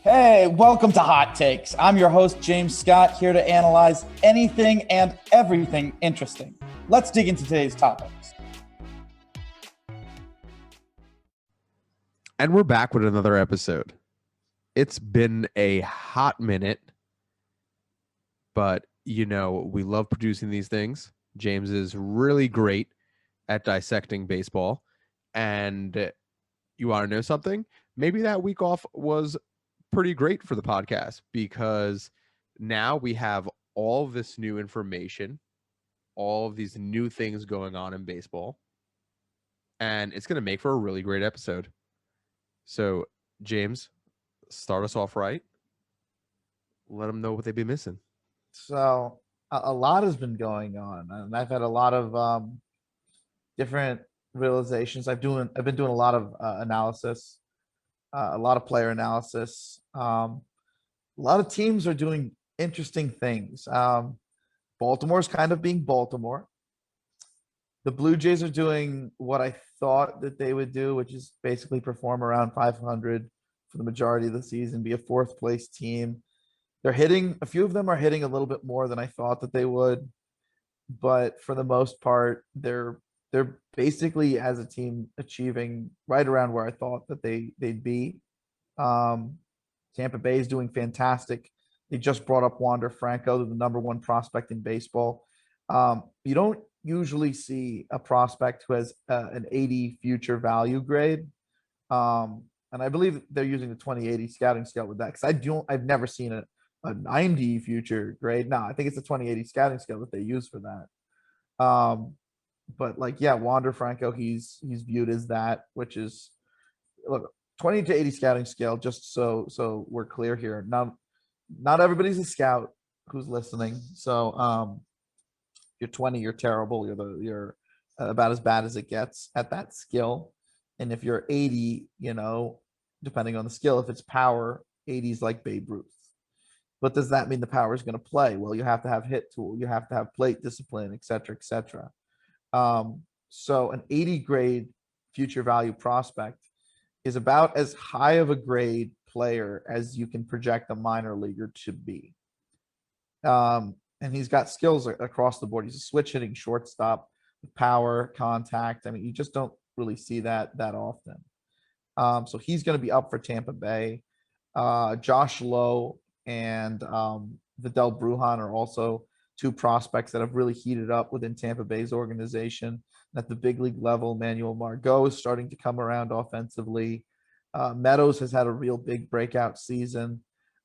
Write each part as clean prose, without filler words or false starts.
Hey, welcome to Hot Takes. I'm your host, James Scott, here to analyze anything and everything interesting. Let's dig into today's topics. And we're back with another episode. It's been a hot minute, but we love producing these things. James is really great at dissecting baseball. And you want to know something? Maybe that week off was pretty great for the podcast because now we have all this new information, all of these new things going on in baseball, and it's going to make for a really great episode. So, James, start us off right. Let them know what they've been missing. So a lot has been going on, and I've had a lot of different realizations. I've been doing a lot of analysis, a lot of player analysis. A lot of teams are doing interesting things. Baltimore's kind of being Baltimore. The Blue Jays are doing what I thought that they would do, which is basically perform around 500 for the majority of the season, be a fourth place team. They're hitting, a few of them are hitting a little bit more than I thought that they would, but for the most part, they're basically as a team achieving right around where I thought that they'd be. Tampa Bay is doing fantastic. They just brought up Wander Franco, the number one prospect in baseball. You don't usually see a prospect who has an 80 future value grade. And I believe they're using the 2080 scouting scale with that because I've never seen a 90 future grade. No, I think it's a 2080 scouting scale that they use for that. But Wander Franco, he's viewed as that, which is, look, 20 to 80 scouting scale, just so we're clear here. Not everybody's a scout who's listening. So you're 20, you're terrible. You're about as bad as it gets at that skill. And if you're 80, depending on the skill, if it's power, 80 is like Babe Ruth. But does that mean the power is going to play? Well, you have to have hit tool, you have to have plate discipline, et cetera, et cetera. So an 80 grade future value prospect is about as high of a grade player as you can project a minor leaguer to be. And he's got skills across the board. He's a switch hitting shortstop, power, contact. I mean, you just don't really see that often. So he's going to be up for Tampa Bay. Josh Lowe and Vidal Brujan are also two prospects that have really heated up within Tampa Bay's organization. At the big league level, Manuel Margot is starting to come around offensively. Meadows has had a real big breakout season.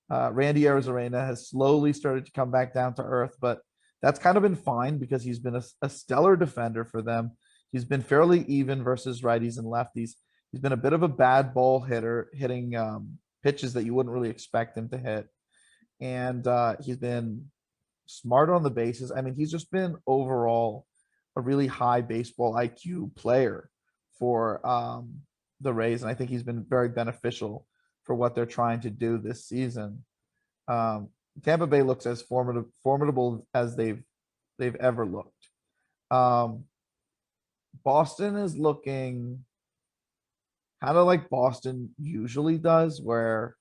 Randy Arozarena has slowly started to come back down to earth, but that's kind of been fine because he's been a stellar defender for them. He's been fairly even versus righties and lefties. He's been a bit of a bad ball hitter, hitting pitches that you wouldn't really expect him to hit. And he's been smart on the bases. I mean, he's just been overall a really high baseball IQ player for the Rays. And I think he's been very beneficial for what they're trying to do this season. Tampa Bay looks as formidable as they've ever looked. Boston is looking kind of like Boston usually does, where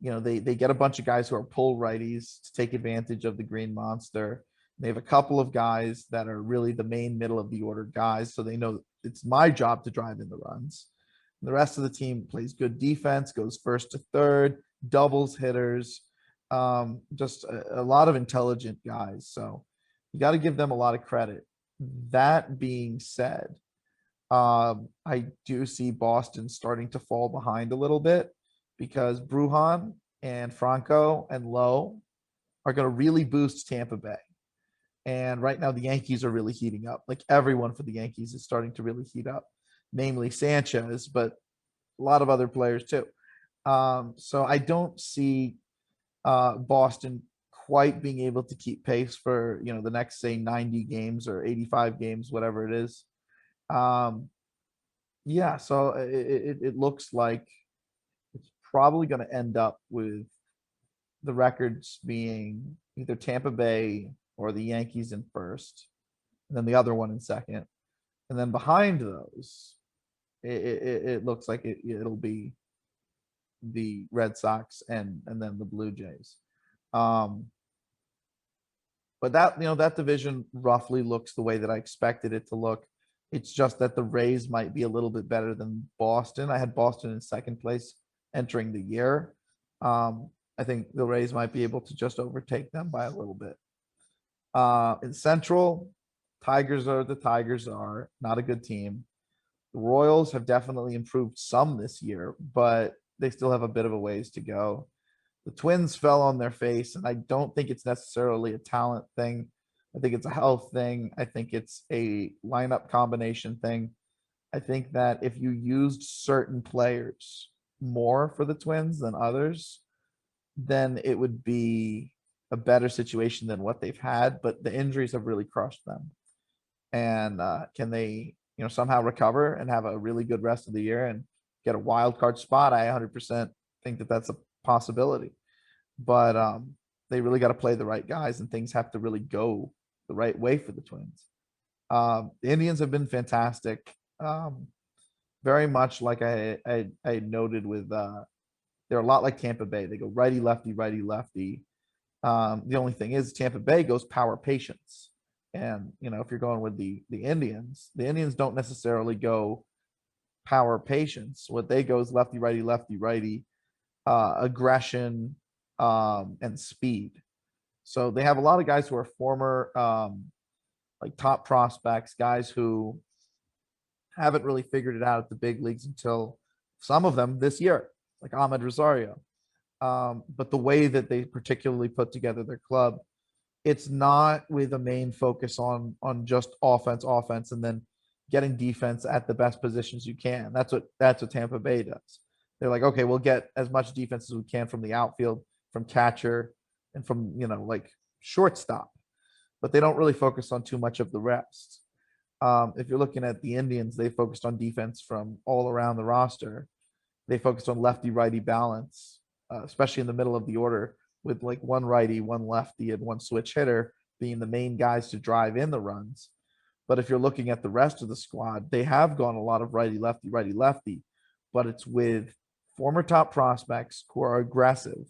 they get a bunch of guys who are pull righties to take advantage of the green monster. They have a couple of guys that are really the main middle of the order guys, so they know it's my job to drive in the runs. And the rest of the team plays good defense, goes first to third, doubles hitters, just a lot of intelligent guys. So you got to give them a lot of credit. That being said, I do see Boston starting to fall behind a little bit because Brujan and Franco and Lowe are going to really boost Tampa Bay. And right now the Yankees are really heating up. Like everyone for the Yankees is starting to really heat up, namely Sanchez, but a lot of other players too. So I don't see Boston quite being able to keep pace for, the next, say, 90 games or 85 games, whatever it is. Yeah, so it looks like it's probably going to end up with the records being either Tampa Bay or the Yankees in first, and then the other one in second. And then behind those, it looks like it'll be the Red Sox and then the Blue Jays. But that division roughly looks the way that I expected it to look. It's just that the Rays might be a little bit better than Boston. I had Boston in second place entering the year. I think the Rays might be able to just overtake them by a little bit. In Central, Tigers are the Tigers are not a good team. The Royals have definitely improved some this year, but they still have a bit of a ways to go. The Twins fell on their face, and I don't think it's necessarily a talent thing. I think it's a health thing. I think it's a lineup combination thing. I think that if you used certain players more for the Twins than others, then it would be a better situation than what they've had. But the injuries have really crushed them. And can they, somehow recover and have a really good rest of the year and get a wild card spot? I 100% think that that's a possibility. But they really got to play the right guys, and things have to really go the right way for the Twins. The Indians have been fantastic. Very much like I noted with they're a lot like Tampa Bay. They go righty lefty, righty lefty. The only thing is Tampa Bay goes power patience. And if you're going with the Indians don't necessarily go power patience. What they go is lefty, righty, aggression, and speed. So they have a lot of guys who are former like top prospects, guys who haven't really figured it out at the big leagues until some of them this year, like Ahmed Rosario. But the way that they particularly put together their club, it's not with a main focus on just offense, and then getting defense at the best positions you can. That's what Tampa Bay does. They're like, okay, we'll get as much defense as we can from the outfield, from catcher, and from like shortstop, but they don't really focus on too much of the rest. If you're looking at the Indians, they focused on defense from all around the roster. They focused on lefty righty balance, especially in the middle of the order, with like one righty, one lefty, and one switch hitter being the main guys to drive in the runs. But if you're looking at the rest of the squad, they have gone a lot of righty lefty, but it's with former top prospects who are aggressive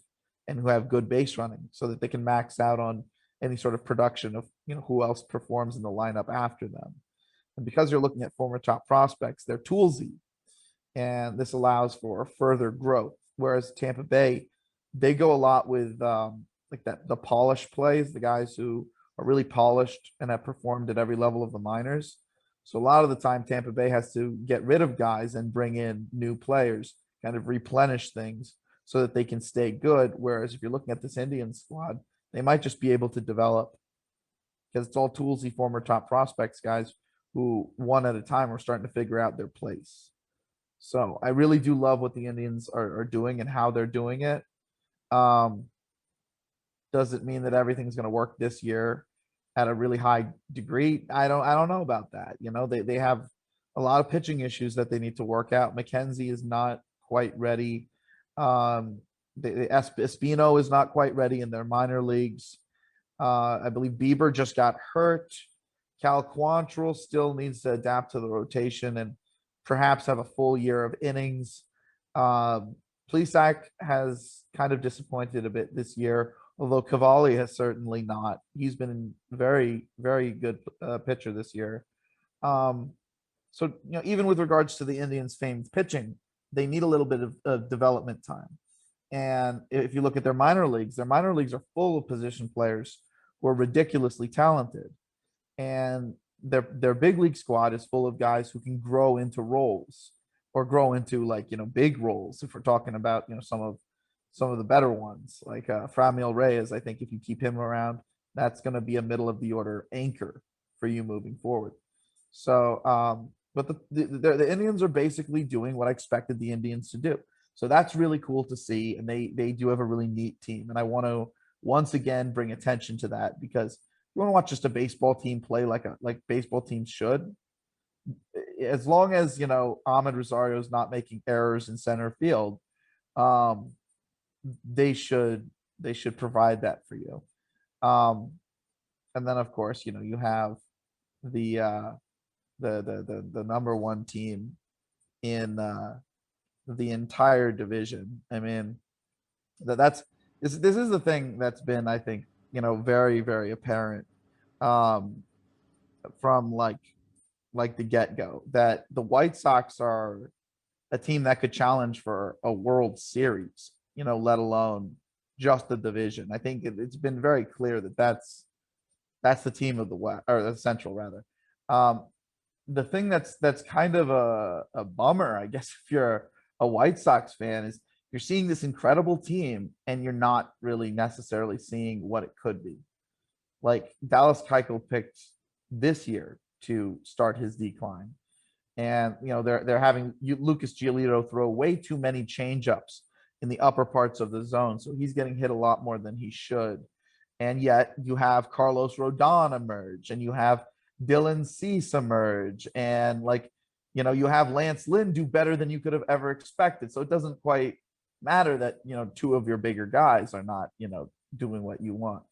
and who have good base running, so that they can max out on any sort of production of who else performs in the lineup after them. And because you're looking at former top prospects, they're toolsy, and this allows for further growth. Whereas Tampa Bay, they go a lot with like the polished plays, the guys who are really polished and have performed at every level of the minors. So a lot of the time, Tampa Bay has to get rid of guys and bring in new players, kind of replenish things so that they can stay good. Whereas if you're looking at this Indian squad, they might just be able to develop, because it's all toolsy former top prospects, guys who one at a time are starting to figure out their place. So I really do love what the Indians are doing and how they're doing it. Does it mean that everything's going to work this year at a really high degree? I don't know about that. They have a lot of pitching issues that they need to work out. McKenzie is not quite ready. Espino is not quite ready in their minor leagues. I believe Bieber just got hurt. Cal Quantrill still needs to adapt to the rotation and perhaps have a full year of innings. Plesac has kind of disappointed a bit this year, although Cavalli has certainly not. He's been a very, very good pitcher this year. So even with regards to the Indians' famed pitching, they need a little bit of development time. And if you look at their minor leagues are full of position players who are ridiculously talented. And their big league squad is full of guys who can grow into roles, or grow into big roles. If we're talking about some of the better ones, like Framil Reyes, I think if you keep him around, that's going to be a middle of the order anchor for you moving forward. So, but the Indians are basically doing what I expected the Indians to do. So that's really cool to see, and they do have a really neat team. And I want to once again bring attention to that, because you want to watch just a baseball team play like baseball teams should. As long as Ahmed Rosario is not making errors in center field, they should provide that for you. And then of course you have the number one team in the entire division. I mean, that's this is the thing that's been, I think, very, very apparent um, from like the get-go, that the White Sox are a team that could challenge for a World Series, let alone just the division. I think it's been very clear that that's the team of the West, or the Central rather. Um, the thing that's kind of a bummer, I guess, if you're a White Sox fan, is you're seeing this incredible team and you're not really necessarily seeing what it could be. Like Dallas Keuchel picked this year to start his decline. And they're having Lucas Giolito throw way too many changeups in the upper parts of the zone, so he's getting hit a lot more than he should. And yet you have Carlos Rodon emerge, and you have Dylan Cease emerge, and you have Lance Lynn do better than you could have ever expected. So it doesn't quite matter that two of your bigger guys are not doing what you want.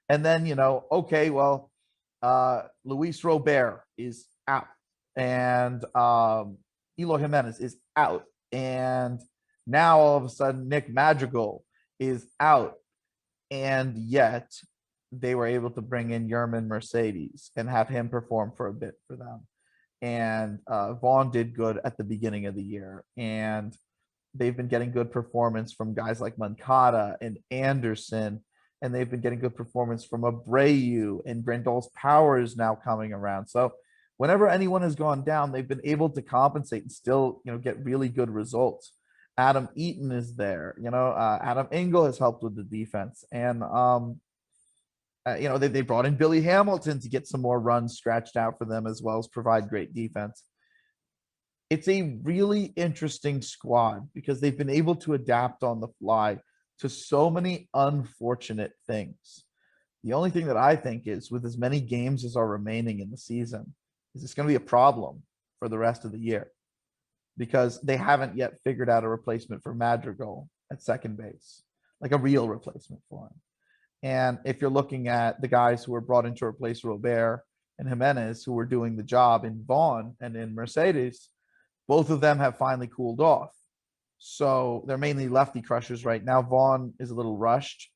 And then okay, well, Luis Robert is out, and Eloy Jimenez is out, and now all of a sudden Nick Madrigal is out, and yet they were able to bring in Yerman Mercedes and have him perform for a bit for them. And Vaughn did good at the beginning of the year, and they've been getting good performance from guys like Moncada and Anderson, and they've been getting good performance from Abreu, and Grandal's power is now coming around. So whenever anyone has gone down, they've been able to compensate and still, get really good results. Adam Eaton is there. Adam Engel has helped with the defense, and they brought in Billy Hamilton to get some more runs scratched out for them, as well as provide great defense. It's a really interesting squad because they've been able to adapt on the fly to so many unfortunate things. The only thing that I think is, with as many games as are remaining in the season, is it's going to be a problem for the rest of the year, because they haven't yet figured out a replacement for Madrigal at second base, like a real replacement for him. And if you're looking at the guys who were brought in to replace Robert and Jimenez, who were doing the job in Vaughn and in Mercedes, both of them have finally cooled off. So they're mainly lefty crushers right now. Vaughn is a little rushed,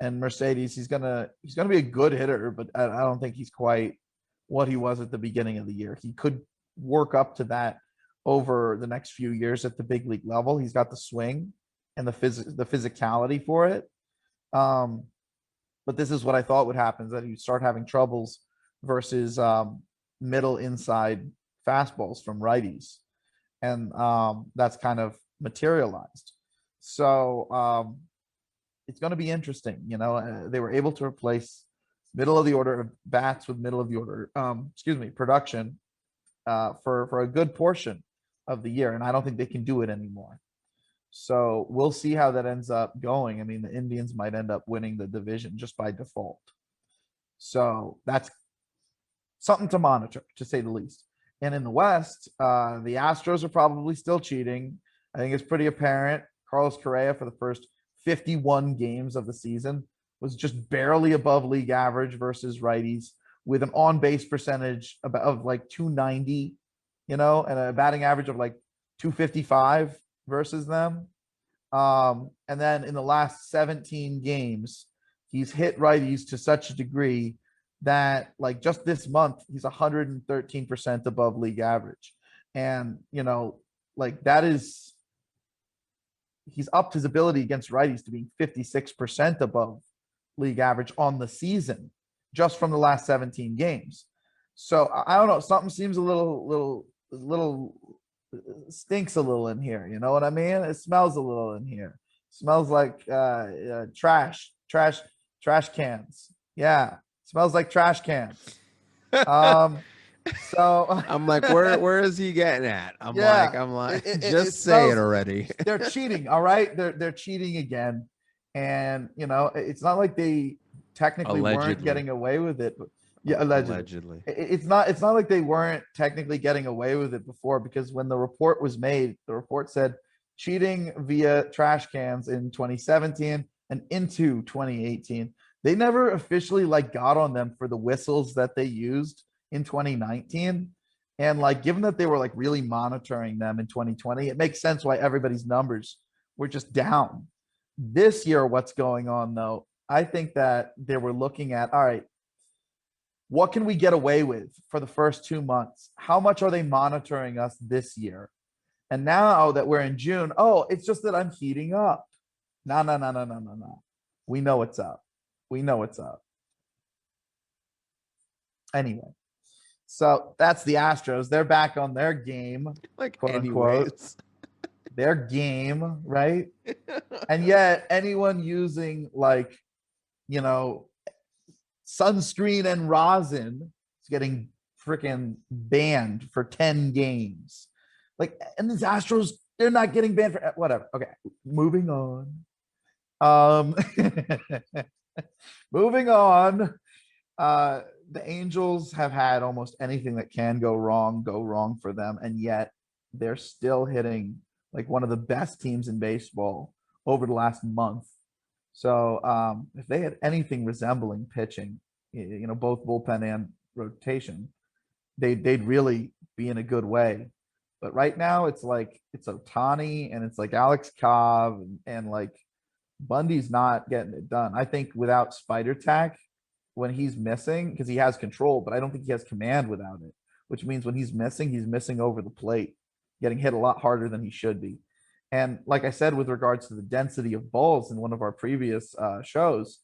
and Mercedes, he's gonna be a good hitter, but I don't think he's quite what he was at the beginning of the year. He could work up to that over the next few years at the big league level. He's got the swing and the physicality for it. But this is what I thought would happen, that he'd start having troubles versus middle inside fastballs from righties. And that's kind of materialized. So it's going to be interesting. They were able to replace middle of the order bats with middle of the order, production for a good portion of the year. And I don't think they can do it anymore. So we'll see how that ends up going. I mean, the Indians might end up winning the division just by default. So that's something to monitor, to say the least. And in the West, the Astros are probably still cheating. I think it's pretty apparent. Carlos Correa, for the first 51 games of the season, was just barely above league average versus righties, with an on-base percentage of like 290, and a batting average of like 255 versus them. And then in the last 17 games, he's hit righties to such a degree that, like, just this month, he's 113% above league average. And, like, that is, he's upped his ability against righties to being 56% above league average on the season, just from the last 17 games. So I don't know, something seems a little stinks a little in here. You know what I mean? It smells a little in here. Smells like trash cans. Yeah. Smells like trash cans. So I'm like, where is he getting at? I'm like, just say it already. They're cheating. All right. They're cheating again. And it's not like they technically weren't getting away with it. But yeah, allegedly. It's not like they weren't technically getting away with it before, because when the report was made, the report said cheating via trash cans in 2017 and into 2018. They never officially got on them for the whistles that they used in 2019. And like, given that they were like really monitoring them in 2020, it makes sense why everybody's numbers were just down. This year, what's going on though, I think that they were looking at, all right, what can we get away with for the first 2 months? How much are they monitoring us this year? And now that we're in June, oh, it's just that I'm heating up. No, no, no, no, no, no, no. We know what's up. We know what's up. Anyway, so that's the Astros. They're back on their game, Like, quote unquote. anyways. Their game, right? And yet, anyone using like, you know, sunscreen and rosin is getting freaking banned for 10 games. Like, and these Astros, they're not getting banned for whatever. Okay, moving on. Moving on. The Angels have had almost anything that can go wrong for them, and yet they're still hitting like one of the best teams in baseball over the last month. So if they had anything resembling pitching, you know, both bullpen and rotation, they'd really be in a good way. But right now it's like it's Ohtani and it's like Alex Cobb and like Bundy's not getting it done. I think without Spider Tack, when he's missing, because he has control, but I don't think he has command without it, which means when he's missing over the plate, getting hit a lot harder than he should be. And like I said, with regards to the density of balls in one of our previous shows,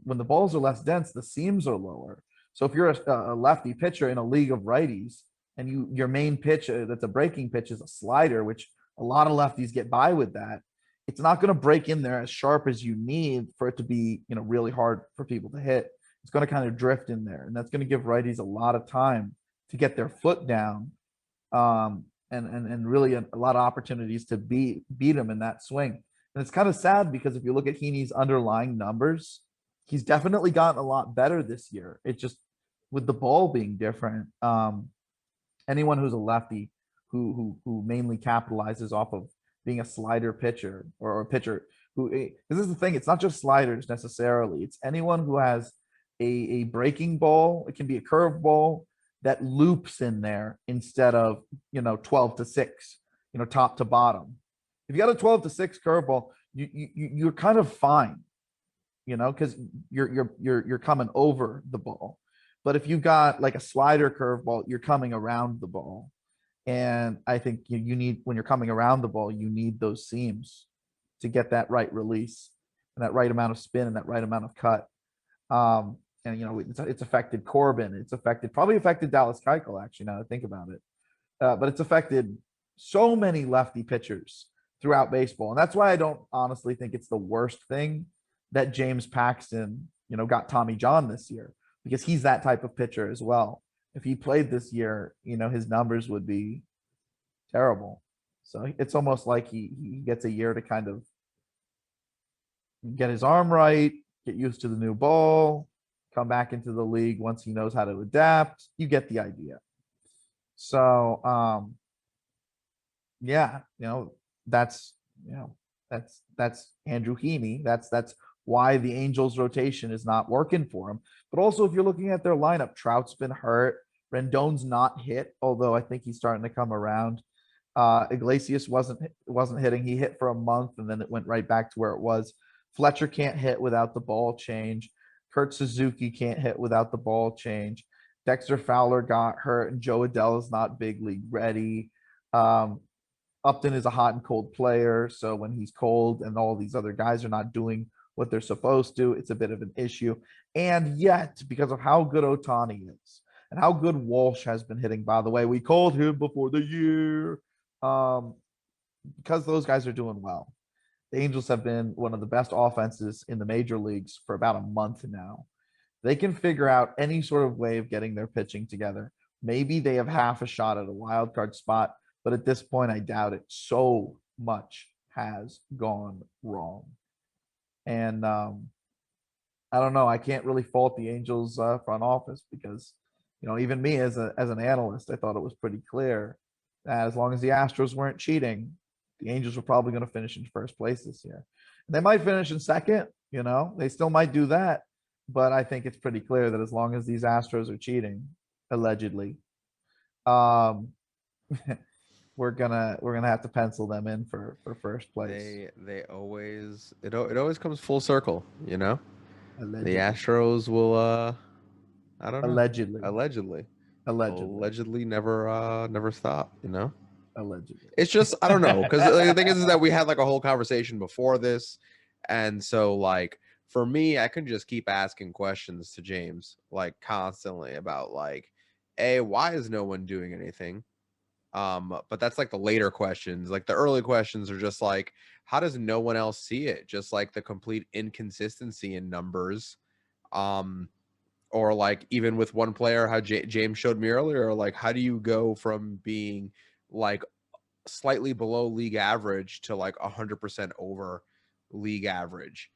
when the balls are less dense, the seams are lower. So if you're a lefty pitcher in a league of righties and your main pitch that's a breaking pitch is a slider, which a lot of lefties get by with that, it's not going to break in there as sharp as you need for it to be, you know, really hard for people to hit. It's going to kind of drift in there, and that's going to give righties a lot of time to get their foot down, and really a lot of opportunities to beat him in that swing. And it's kind of sad because if you look at Heaney's underlying numbers, he's definitely gotten a lot better this year. It's just with the ball being different. Anyone who's a lefty who mainly capitalizes off of being a slider pitcher or a pitcher who, this is the thing, it's not just sliders necessarily. It's anyone who has a breaking ball. It can be a curve ball that loops in there instead of, you know, 12-6, you know, top to bottom. If you got a 12-6 curveball, you're kind of fine, you know, because you're coming over the ball. But if you got like a slider curveball, you're coming around the ball. And I think you need, when you're coming around the ball, you need those seams to get that right release and that right amount of spin and that right amount of cut. And you know, it's affected Corbin. It's probably affected Dallas Keuchel, actually, now that I think about it. But it's affected so many lefty pitchers throughout baseball. And that's why I don't honestly think it's the worst thing that James Paxton, you know, got Tommy John this year, because he's that type of pitcher as well. If he played this year, you know, his numbers would be terrible. So it's almost like he gets a year to kind of get his arm right, get used to the new ball, come back into the league once he knows how to adapt. You get the idea. So yeah, you know, that's Andrew Heaney. That's why the Angels rotation is not working for him. But also, if you're looking at their lineup, Trout's been hurt. Rendon's not hit, although I think he's starting to come around. Iglesias wasn't hitting. He hit for a month and then it went right back to where it was. Fletcher can't hit without the ball change. Kurt Suzuki can't hit without the ball change. Dexter Fowler got hurt, and Joe Adell is not big league ready. Upton is a hot and cold player, so when he's cold and all these other guys are not doing what they're supposed to, it's a bit of an issue. And yet, because of how good Ohtani is and how good Walsh has been hitting, by the way, we called him before the year, because those guys are doing well. The Angels have been one of the best offenses in the major leagues for about a month now. They can figure out any sort of way of getting their pitching together. Maybe they have half a shot at a wild card spot, but at this point, I doubt it. So much has gone wrong. And I don't know. I can't really fault the Angels front office because, you know, even me as an analyst, I thought it was pretty clear that as long as the Astros weren't cheating, the Angels were probably going to finish in first place this year. They might finish in second, you know, they still might do that. But I think it's pretty clear that as long as these Astros are cheating, allegedly, Um, we're gonna have to pencil them in for first place. They always it always comes full circle, you know? The Allegedly. Astros will I don't know. Allegedly. Allegedly. Allegedly never stop, you know? Allegedly. It's just I don't know, because the thing is that we had like a whole conversation before this, and so like for me, I can just keep asking questions to James like constantly about like, a why is no one doing anything? But that's like the later questions. Like the early questions are just like, how does no one else see it? Just like the complete inconsistency in numbers. Or like even with one player, how James showed me earlier, like how do you go from being like slightly below league average to like 100% over league average?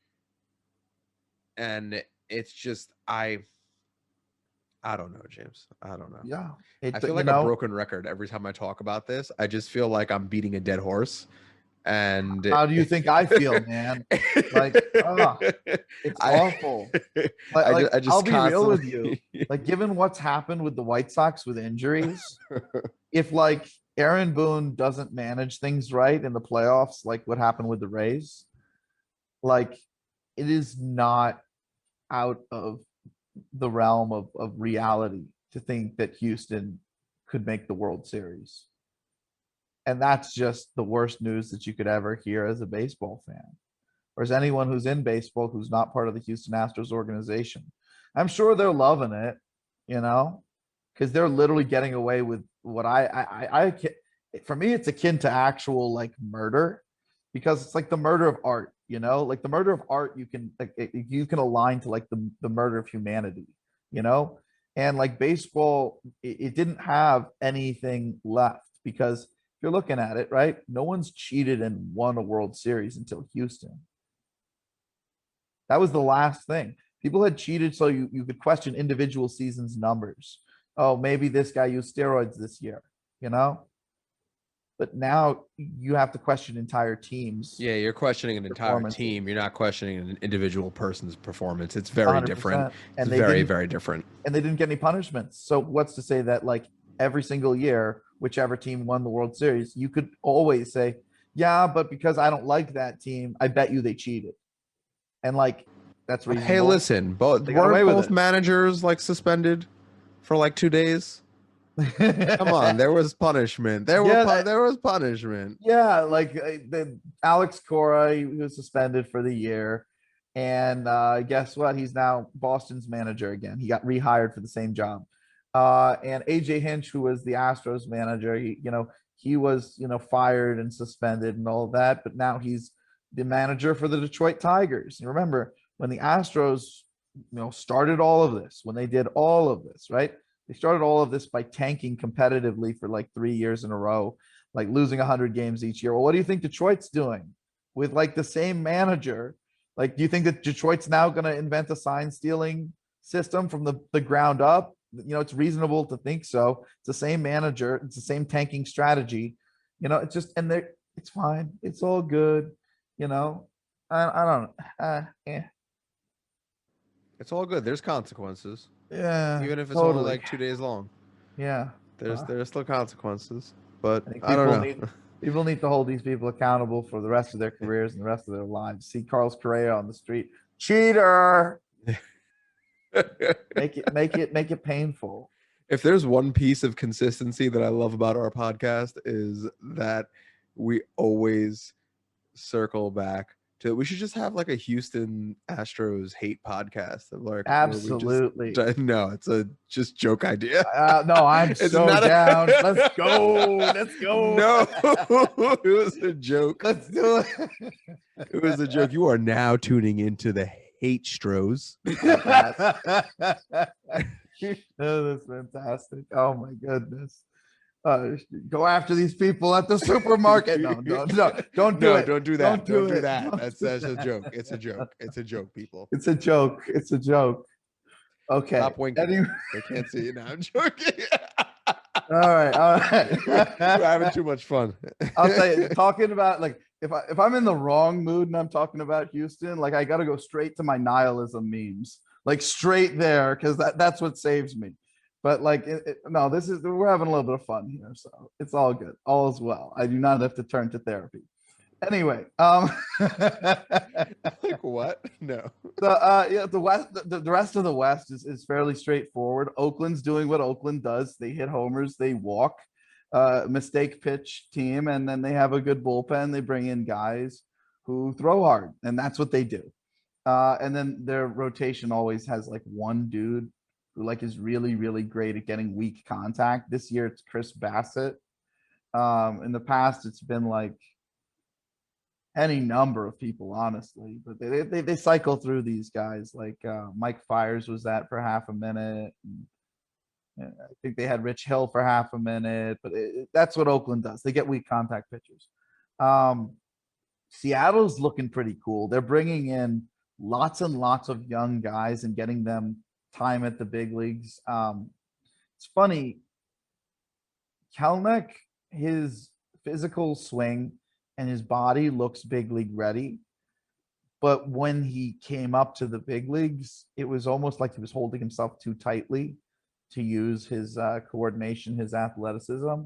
And it's just I don't know, James. I don't know. Yeah. I feel like a broken record every time I talk about this. I just feel like I'm beating a dead horse. And how do you think I feel, man? Like, it's awful. Like, I'll be real with you. Like, given what's happened with the White Sox with injuries, if like Aaron Boone doesn't manage things right in the playoffs, like what happened with the Rays, like it is not out of the realm of reality to think that Houston could make the World Series. And that's just the worst news that you could ever hear as a baseball fan, or as anyone who's in baseball who's not part of the Houston Astros organization. I'm sure they're loving it, you know, because they're literally getting away with what for me, it's akin to actual like murder, because it's like the murder of art, you know, like the murder of art, you can align to like the murder of humanity, you know, and like baseball, it didn't have anything left because you're looking at it, right? No one's cheated and won a World Series until Houston. That was the last thing. People had cheated, so you could question individual seasons numbers. Oh, maybe this guy used steroids this year, you know? But now you have to question entire teams. Yeah, you're questioning an entire team. You're not questioning an individual person's performance. It's very 100%. Different. It's very different. And they didn't get any punishments. So what's to say that like every single year, whichever team won the World Series, you could always say, yeah, but because I don't like that team, I bet you they cheated. And like, that's reasonable. Hey, listen, weren't both managers like suspended for like 2 days? Come on, there was punishment. There was punishment. Yeah, like the Alex Cora, he was suspended for the year. And guess what? He's now Boston's manager again. He got rehired for the same job. And AJ Hinch, who was the Astros manager, he was, fired and suspended and all of that, but now he's the manager for the Detroit Tigers. And remember, when the Astros, started all of this, when they did all of this, right? They started all of this by tanking competitively for like 3 years in a row, like losing 100 games each year. Well, what do you think Detroit's doing with like the same manager? Like, do you think that Detroit's now going to invent a sign stealing system from the ground up? It's reasonable to think so. It's the same manager. It's the same tanking strategy. It's just, and it's fine. It's all good. I don't yeah. It's all good. There's consequences. Yeah. Even if it's only like 2 days long. Yeah. There's still consequences. But I don't know. People need to hold these people accountable for the rest of their careers and the rest of their lives. See Carlos Correa on the street. Cheater. Make it painful. If there's one piece of consistency that I love about our podcast is that we always circle back to, we should just have like a Houston Astros hate podcast. Like, absolutely. No, it's a just joke idea. No, I'm so down. Let's go. Let's go. No, it was a joke. Let's do it. It was a joke. You are now tuning into the Hate Stros. Oh, that's fantastic. Oh my goodness. Go after these people at the supermarket. No, don't do it. Don't do that. Don't do that. That's a joke. It's a joke. It's a joke, people. It's a joke. It's a joke. Okay. Stop winking. They can't see you now. I'm joking. All right. We're having too much fun. I'll tell you, talking about like if I'm in the wrong mood and I'm talking about Houston, like I got to go straight to my nihilism memes, like straight there, because that's what saves me. But like, no, we're having a little bit of fun here, so it's all good. All is well. I do not have to turn to therapy. Anyway, Like what? No. yeah, the West, the rest of the West is fairly straightforward. Oakland's doing what Oakland does. They hit homers, they walk, mistake pitch team, and then they have a good bullpen. They bring in guys who throw hard, and that's what they do. And then their rotation always has like one dude who like is really, really great at getting weak contact. This year it's Chris Bassett. In the past, it's been like any number of people, honestly, but they cycle through these guys. Like Mike Fiers was that for half a minute. And I think they had Rich Hill for half a minute, but that's what Oakland does. They get weak contact pitchers. Seattle's looking pretty cool. They're bringing in lots and lots of young guys and getting them time at the big leagues. It's funny. Kelenic, his physical swing and his body looks big league ready. But when he came up to the big leagues, it was almost like he was holding himself too tightly to use his coordination, his athleticism.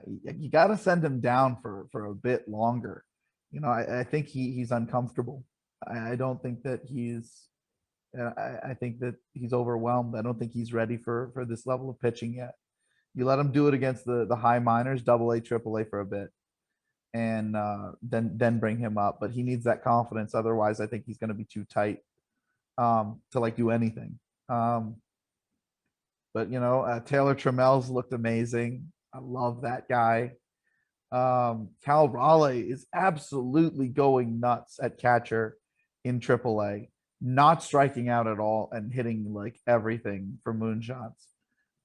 You got to send him down for a bit longer. You know, I think he's uncomfortable. I don't think that I think that he's overwhelmed. I don't think he's ready for this level of pitching yet. You let him do it against the high minors, AA, AAA for a bit, and then bring him up. But he needs that confidence. Otherwise, I think he's going to be too tight to like do anything. But you know, Taylor Trammell's looked amazing. I love that guy. Cal Raleigh is absolutely going nuts at catcher in AAA, not striking out at all and hitting like everything for moonshots.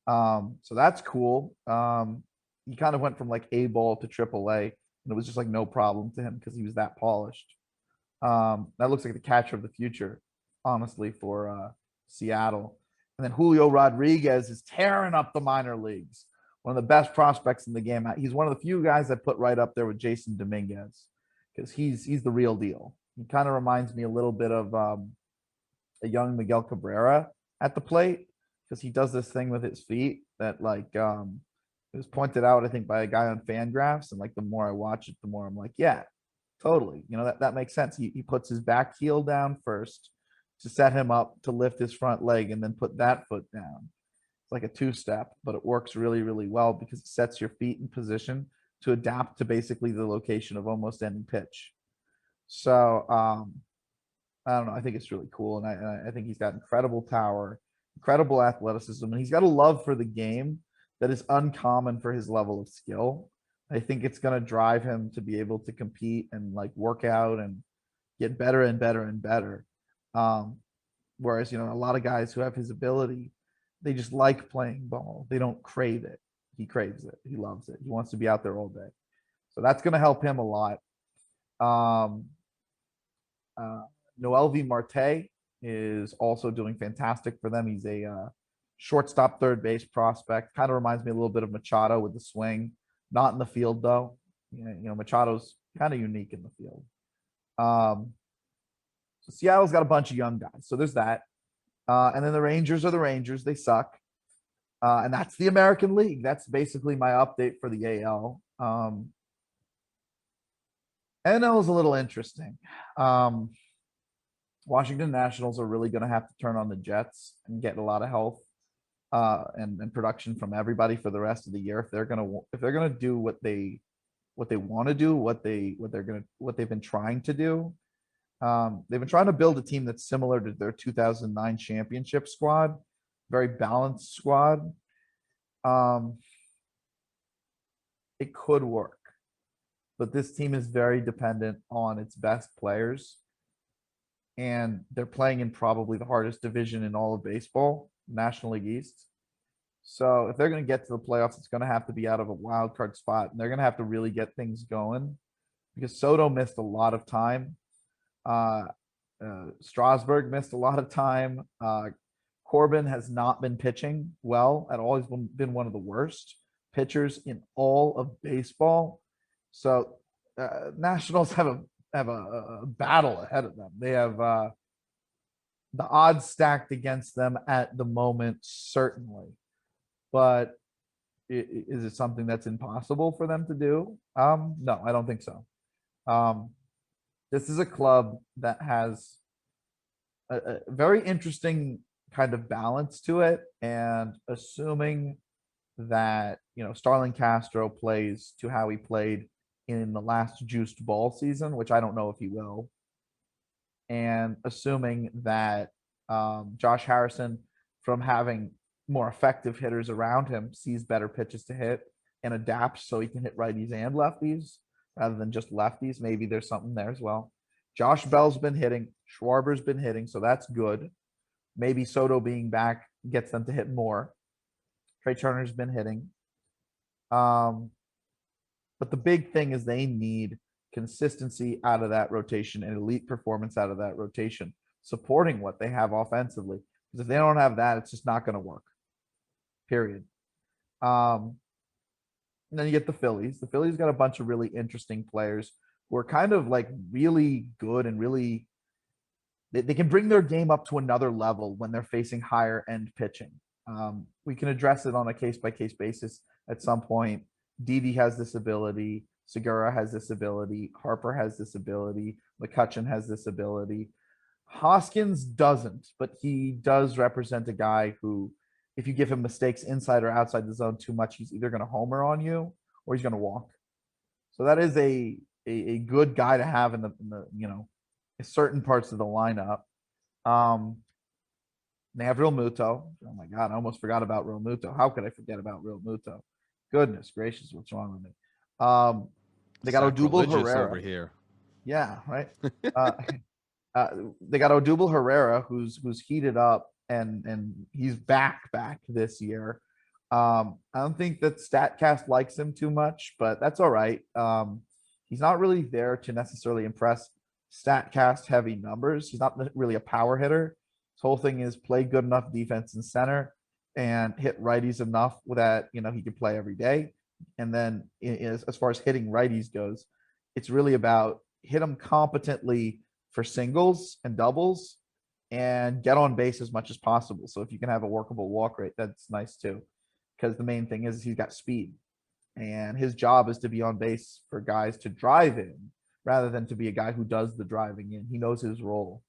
So that's cool. He kind of went from like A ball to AAA, and it was just like no problem to him because he was that polished. That looks like the catcher of the future, honestly, for Seattle. And then Julio Rodriguez is tearing up the minor leagues. One of the best prospects in the game. He's one of the few guys I put right up there with Jason Dominguez because he's the real deal. He kind of reminds me a little bit of a young Miguel Cabrera at the plate because he does this thing with his feet that like it was pointed out, I think, by a guy on Fangraphs. And like the more I watch it, the more I'm like, yeah, totally. You know, that makes sense. He puts his back heel down first to set him up to lift his front leg and then put that foot down. It's like a two-step, but it works really, really well because it sets your feet in position to adapt to basically the location of almost any pitch. So I don't know. I think it's really cool. And I think he's got incredible power, incredible athleticism, and he's got a love for the game that is uncommon for his level of skill. I think it's going to drive him to be able to compete and like work out and get better and better and better. Whereas, you know, a lot of guys who have his ability, they just like playing ball. They don't crave it. He craves it. He loves it. He wants to be out there all day. So that's going to help him a lot. Noelvi Marte is also doing fantastic for them. He's a shortstop, third base prospect. Kind of reminds me a little bit of Machado with the swing. Not in the field, though. You know, Machado's kind of unique in the field. So Seattle's got a bunch of young guys. So there's that. And then the Rangers are the Rangers. They suck. And that's the American League. That's basically my update for the AL. NL is a little interesting. Washington Nationals are really going to have to turn on the Jets and get a lot of health and production from everybody for the rest of the year if they're going to do what they want to do, what they've been trying to do. They've been trying to build a team that's similar to their 2009 championship squad, very balanced squad. It could work, but this team is very dependent on its best players, and they're playing in probably the hardest division in all of baseball, National League East. So if they're going to get to the playoffs, it's going to have to be out of a wild card spot, and they're going to have to really get things going because Soto missed a lot of time. Strasburg missed a lot of time. Corbin has not been pitching well at all. He's been one of the worst pitchers in all of baseball. So Nationals have a battle ahead of them. They have the odds stacked against them at the moment, certainly. but is it something that's impossible for them to do? No, I don't think so. This is a club that has a very interesting kind of balance to it, and assuming that Starling Castro plays to how he played in the last juiced ball season, which I don't know if he will, and assuming that Josh Harrison, from having more effective hitters around him, sees better pitches to hit and adapts so he can hit righties and lefties rather than just lefties. Maybe there's something there as well. Josh Bell's been hitting, Schwarber's been hitting, so that's good. Maybe Soto being back gets them to hit more. Trey Turner's been hitting. But the big thing is they need consistency out of that rotation and elite performance out of that rotation, supporting what they have offensively. Because if they don't have that, it's just not going to work. Period. And then you get the Phillies. The Phillies got a bunch of really interesting players who are kind of like really good and really they can bring their game up to another level when they're facing higher end pitching. We can address it on a case by case basis at some point. Didi has this ability. Segura has this ability. Harper has this ability. McCutchen has this ability. Hoskins doesn't, but he does represent a guy who, if you give him mistakes inside or outside the zone too much, he's either going to homer on you or he's going to walk. So that is a good guy to have in the certain parts of the lineup. They have Real Muto. Oh my God, I almost forgot about Real Muto. How could I forget about Real Muto? Goodness gracious, what's wrong with me? They got Odubel Herrera over here. Yeah, right. They got Odubel Herrera, who's heated up, and he's back this year. I don't think that Statcast likes him too much, but that's all right. He's not really there to necessarily impress Statcast heavy numbers. He's not really a power hitter. His whole thing is play good enough defense in center and hit righties enough that he can play every day. And then as far as hitting righties goes, it's really about hit them competently for singles and doubles and get on base as much as possible. So if you can have a workable walk rate, that's nice too, because the main thing is he's got speed, and his job is to be on base for guys to drive in rather than to be a guy who does the driving in. He knows his role.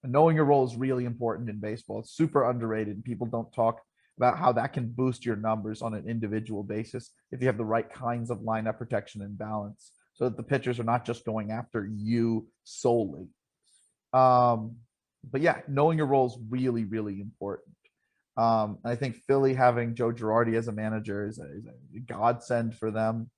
Knowing your role is really important in baseball. It's super underrated, and people don't talk about how that can boost your numbers on an individual basis if you have the right kinds of lineup protection and balance, so that the pitchers are not just going after you solely. But yeah, knowing your role is really, really important. I think Philly having Joe Girardi as a manager is a godsend for them.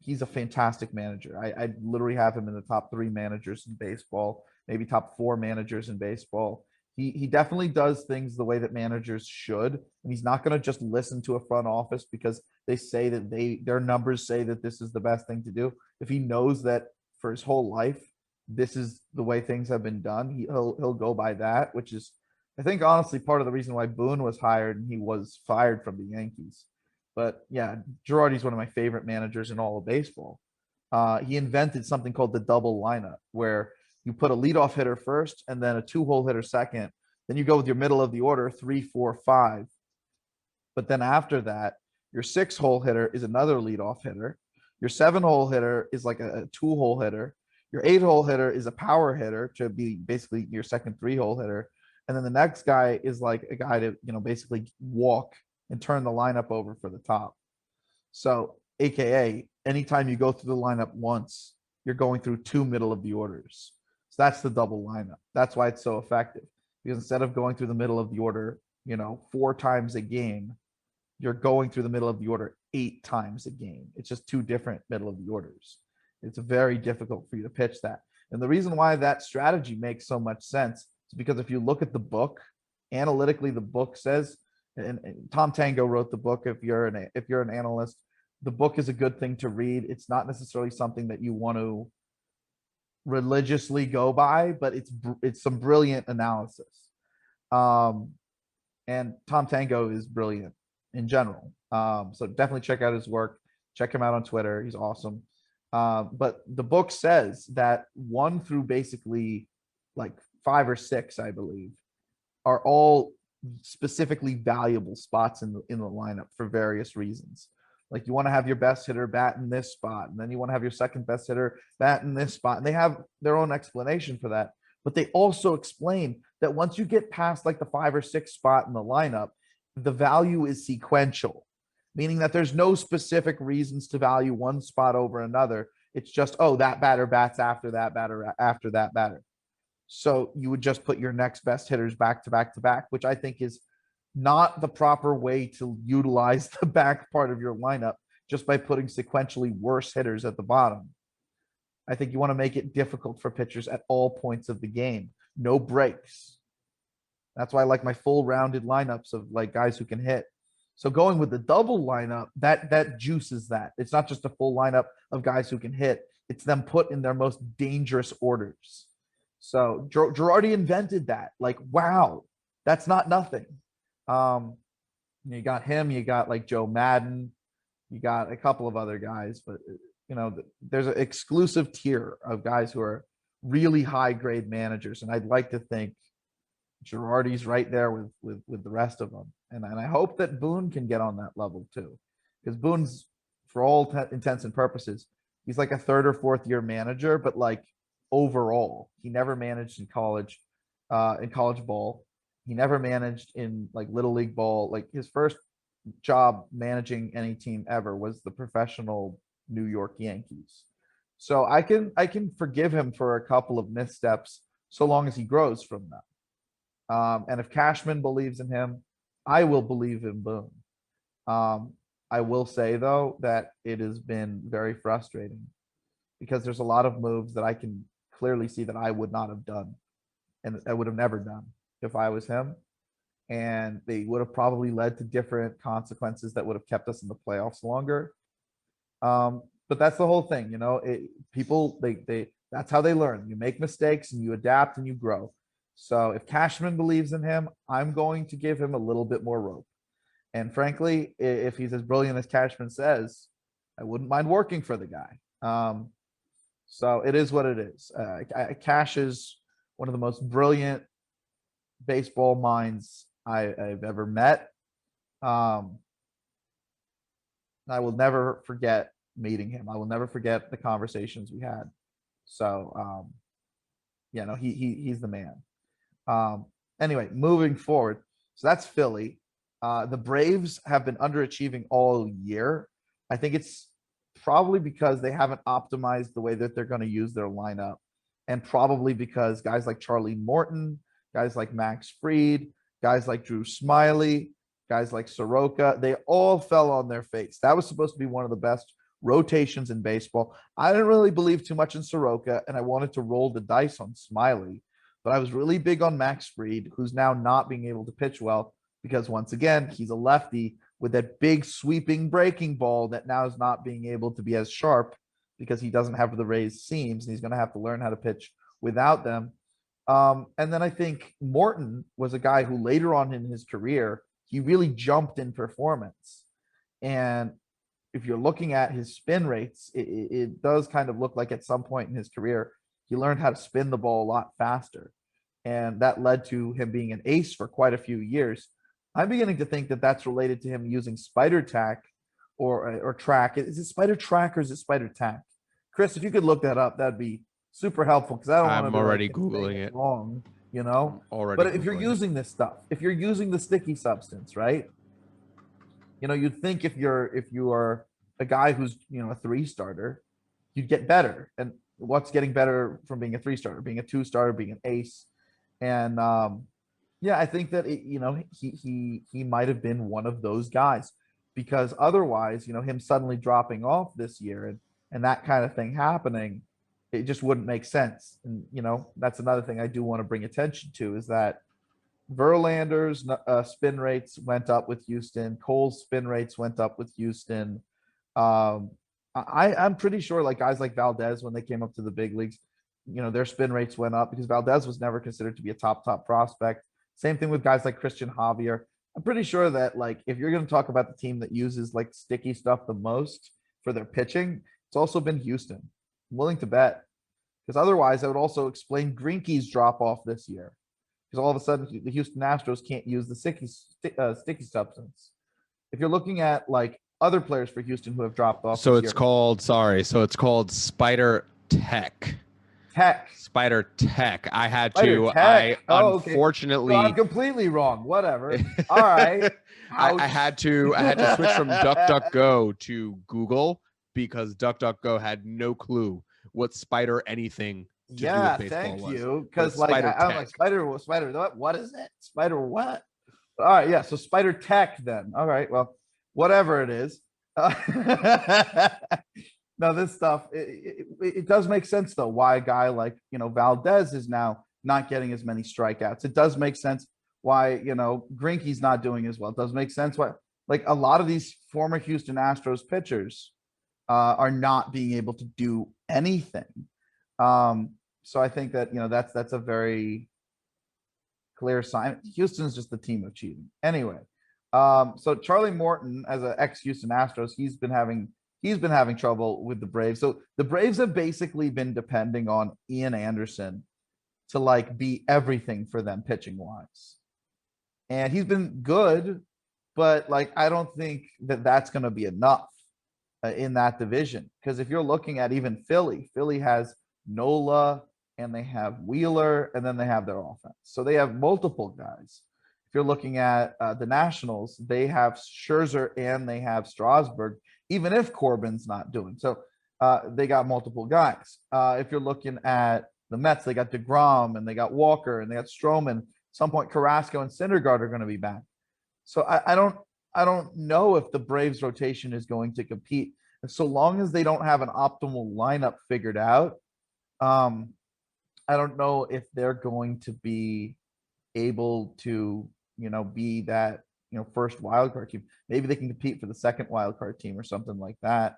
He's a fantastic manager. I literally have him in the top 3 managers in baseball, maybe top 4 managers in baseball. He definitely does things the way that managers should, and he's not going to just listen to a front office because they say that their numbers say that this is the best thing to do. If he knows that for his whole life this is the way things have been done, he'll go by that, which is, I think, honestly part of the reason why Boone was hired and he was fired from the Yankees. But yeah, Girardi's one of my favorite managers in all of baseball. He invented something called the double lineup, where you put a leadoff hitter first and then a 2-hole hitter second. Then you go with your middle of the order, 3, 4, 5. But then after that, your 6-hole hitter is another leadoff hitter. Your 7-hole hitter is like a 2-hole hitter. Your 8-hole hitter is a power hitter to be basically your second 3-hole hitter. And then the next guy is like a guy to, basically walk and turn the lineup over for the top. So AKA, anytime you go through the lineup once, you're going through 2 middle of the orders. So that's the double lineup. That's why it's so effective, because instead of going through the middle of the order, 4 times a game, you're going through the middle of the order 8 times a game. It's just 2 different middle of the orders. It's very difficult for you to pitch that. And the reason why that strategy makes so much sense is because if you look at the book, analytically, the book says, and Tom Tango wrote the book. If you're an analyst, the book is a good thing to read. It's not necessarily something that you want to religiously go by, but it's some brilliant analysis. And Tom Tango is brilliant in general. So definitely check out his work. Check him out on Twitter. He's awesome. But the book says that 1 through basically like 5 or 6, I believe, are all specifically valuable spots in the lineup for various reasons. Like you want to have your best hitter bat in this spot, and then you want to have your second best hitter bat in this spot. And they have their own explanation for that. But they also explain that once you get past like the 5 or 6 spot in the lineup, the value is sequential, meaning that there's no specific reasons to value one spot over another. It's just, oh, that batter bats after that batter after that batter. So you would just put your next best hitters back to back to back, which I think is not the proper way to utilize the back part of your lineup just by putting sequentially worse hitters at the bottom. I think you want to make it difficult for pitchers at all points of the game. No breaks. That's why I like my full rounded lineups of like guys who can hit. So going with the double lineup, that juices that. It's not just a full lineup of guys who can hit. It's them put in their most dangerous orders. So Girardi invented that. Like, wow, that's not nothing. You got him, you got like Joe Madden, you got a couple of other guys, but there's an exclusive tier of guys who are really high grade managers. And I'd like to think Girardi's right there with the rest of them. And I hope that Boone can get on that level too, because Boone's, for all intents and purposes, he's like a 3rd or 4th year manager, but like overall, he never managed in college ball. He never managed in like little league ball. Like his first job managing any team ever was the professional New York Yankees. So I can forgive him for a couple of missteps so long as he grows from them. And if Cashman believes in him, I will believe in Boone. I will say though that it has been very frustrating because there's a lot of moves that I can clearly see that I would not have done, and I would have never done if I was him. And they would have probably led to different consequences that would have kept us in the playoffs longer. But that's the whole thing, people, that's how they learn. You make mistakes and you adapt and you grow. So if Cashman believes in him, I'm going to give him a little bit more rope. And frankly, if he's as brilliant as Cashman says, I wouldn't mind working for the guy. So it is what it is. Cash is one of the most brilliant baseball minds I've ever met. I will never forget meeting him. I will never forget the conversations we had. So, he's the man. Anyway, moving forward. So that's Philly. The Braves have been underachieving all year. I think it's probably because they haven't optimized the way that they're going to use their lineup, and probably because guys like Charlie Morton, guys like Max Fried, guys like Drew Smyly, guys like Soroka, they all fell on their face. That was supposed to be one of the best rotations in baseball. I didn't really believe too much in Soroka, and I wanted to roll the dice on Smyly, but I was really big on Max Fried, who's now not being able to pitch well because, once again, he's a lefty with that big sweeping breaking ball that now is not being able to be as sharp because he doesn't have the raised seams, and he's going to have to learn how to pitch without them. And then I think Morton was a guy who later on in his career, he really jumped in performance. And if you're looking at his spin rates, it does kind of look like at some point in his career, he learned how to spin the ball a lot faster. And that led to him being an ace for quite a few years. I'm beginning to think that that's related to him using spider tack or track. Is it spider track or is it spider tack? Chris, if you could look that up, that'd be super helpful because I don't want to. I'm already Googling it. Wrong, Already. But if you're using this stuff, if you're using the sticky substance, right? You'd think if you are a guy who's a 3-starter, you'd get better. And what's getting better from being a 3-starter, being a 2-starter, being an ace, and I think that he might have been one of those guys, because otherwise, him suddenly dropping off this year and that kind of thing happening, it just wouldn't make sense. And that's another thing I do want to bring attention to is that Verlander's spin rates went up with Houston. Cole's spin rates went up with Houston. I'm pretty sure like guys like Valdez, when they came up to the big leagues, their spin rates went up because Valdez was never considered to be a top prospect. Same thing with guys like Christian Javier. I'm pretty sure that like if you're going to talk about the team that uses like sticky stuff the most for their pitching, it's also been Houston. I'm willing to bet, because otherwise I would also explain Greinke's drop off this year, because all of a sudden the Houston Astros can't use the sticky substance. If you're looking at like other players for Houston who have dropped off, So this it's year, called, sorry. So it's called Spider Tech. Tech. Spider Tech. I had Spider to. Tech. I Oh, okay. unfortunately. So I'm completely wrong. Whatever. All right. I had to switch from DuckDuckGo to Google because DuckDuckGo had no clue what Spider anything to do with baseball thank was. you. But Because like Spider I'm like Tech. Spider. What is it? Spider what? All right, yeah. So Spider Tech then. All right, well, whatever it is. No, this stuff it does make sense though. Why a guy like Valdez is now not getting as many strikeouts. It does make sense why Greinke's not doing as well. It does make sense why like a lot of these former Houston Astros pitchers are not being able to do anything. So I think that that's a very clear sign. Houston's just the team of cheating. Anyway, so Charlie Morton, as an ex-Houston Astros, he's been having trouble with the Braves. So the Braves have basically been depending on Ian Anderson to like be everything for them pitching wise. And he's been good, but like I don't think that that's going to be enough in that division. Because if you're looking at even Philly has Nola and they have Wheeler and then they have their offense. So they have multiple guys. If you're looking at the Nationals, they have Scherzer and they have Strasburg, even if Corbin's not doing. So they got multiple guys. If you're looking at the Mets, they got DeGrom and they got Walker and they got Stroman. At some point, Carrasco and Syndergaard are going to be back. So I don't know if the Braves rotation is going to compete. And so long as they don't have an optimal lineup figured out, I don't know if they're going to be able to, be that, first wildcard team. Maybe they can compete for the second wildcard team or something like that.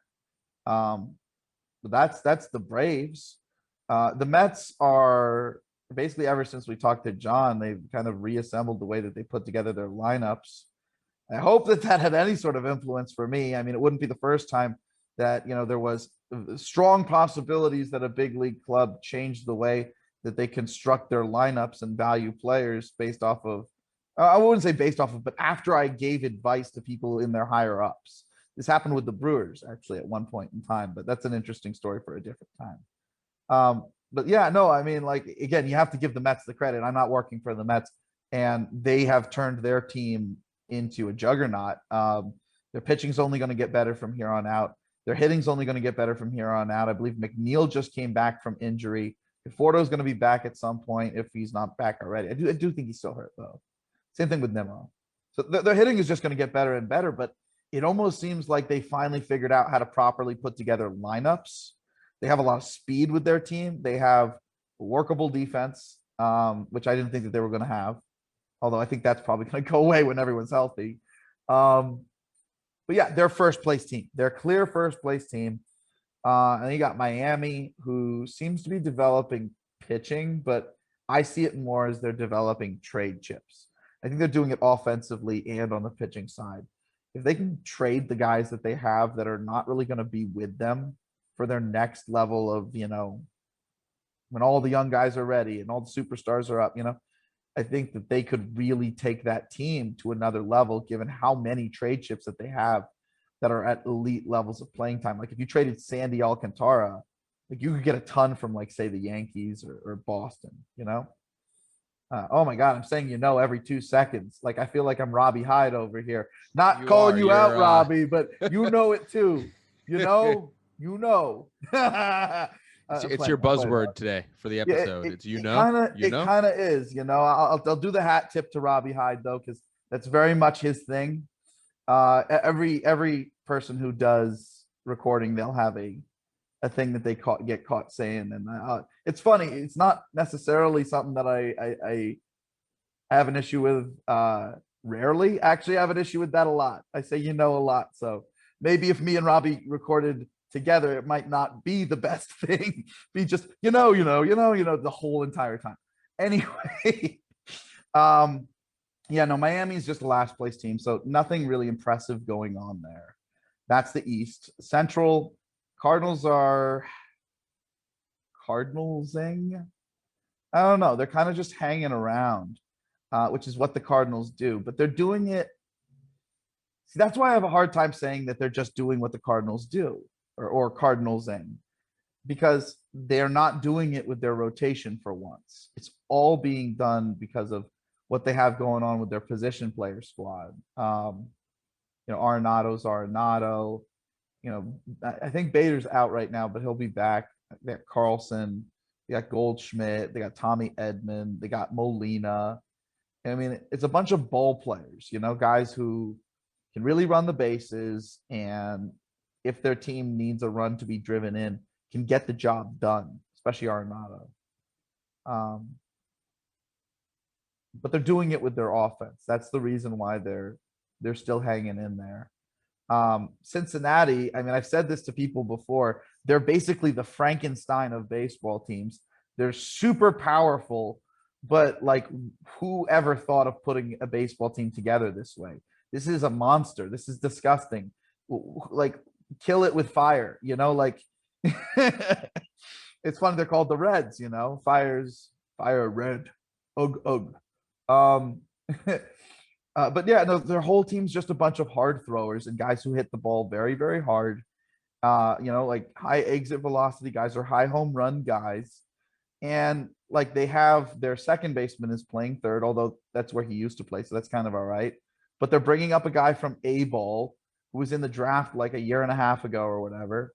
But that's the Braves. The Mets are basically, ever since we talked to John, they've kind of reassembled the way that they put together their lineups. I hope that had any sort of influence for me. I mean, it wouldn't be the first time that, there was strong possibilities that a big league club changed the way that they construct their lineups and value players based off of, I wouldn't say based off of, but after I gave advice to people in their higher ups. This happened with the Brewers actually at one point in time, but that's an interesting story for a different time. But yeah, no, I mean, like, again, you have to give the Mets the credit. I'm not working for the Mets, and they have turned their team into a juggernaut. Their pitching's only going to get better from here on out. Their hitting's only going to get better from here on out. I believe McNeil just came back from injury. Conforto's going to be back at some point if he's not back already. I do think he's still hurt though. Same thing with Nimmo. So their hitting is just going to get better and better, but it almost seems like they finally figured out how to properly put together lineups. They have a lot of speed with their team. They have a workable defense, which I didn't think that they were going to have. Although I think that's probably going to go away when everyone's healthy. But yeah, they're first place team. They're clear first place team. And then you got Miami, who seems to be developing pitching, but I see it more as they're developing trade chips. I think they're doing it offensively and on the pitching side. If they can trade the guys that they have that are not really going to be with them for their next level of, when all the young guys are ready and all the superstars are up, I think that they could really take that team to another level, given how many trade chips that they have that are at elite levels of playing time. Like if you traded Sandy Alcantara, like you could get a ton from like, say, the Yankees or Boston, oh my God, I'm saying, every 2 seconds. Like, I feel like I'm Robbie Hyde over here, not calling you out, Robbie, but it too, It's your buzzword today for the episode. Yeah, it's It kind of is. I'll do the hat tip to Robbie Hyde though, because that's very much his thing. Every person who does recording, they'll have a thing that they get caught saying, and it's funny. It's not necessarily something that I have an issue with. Rarely, actually, I have an issue with that a lot. I say a lot, so maybe if me and Robbie recorded together, it might not be the best thing. Be just the whole entire time. Anyway, yeah, no, Miami's just the last place team, so nothing really impressive going on there. That's the East. Central, Cardinals are Cardinalsing. I don't know. They're kind of just hanging around. which is what the Cardinals do. But they're doing it. See, that's why I have a hard time saying that they're just doing what the Cardinals do or Cardinalsing, because they're not doing it with their rotation for once. It's all being done because of what they have going on with their position player squad. Arenado's Arenado. I think Bader's out right now, but he'll be back. They got Carlson, they got Goldschmidt, they got Tommy Edman, they got Molina. I mean, it's a bunch of ball players, guys who can really run the bases, and if their team needs a run to be driven in, can get the job done, especially Arenado. But they're doing it with their offense. That's the reason why they're still hanging in there. Cincinnati, I mean, I've said this to people before, they're basically the Frankenstein of baseball teams. They're super powerful, but like, who ever thought of putting a baseball team together this way? This is a monster. This is disgusting. Like, kill it with fire, like it's funny they're called the Reds, fire red. Ugh. But yeah, no, their whole team's just a bunch of hard throwers and guys who hit the ball very, very hard. Like high exit velocity guys or high home run guys. And like they have their second baseman is playing third, although that's where he used to play. So that's kind of all right. But they're bringing up a guy from A-ball who was in the draft like a year and a half ago or whatever.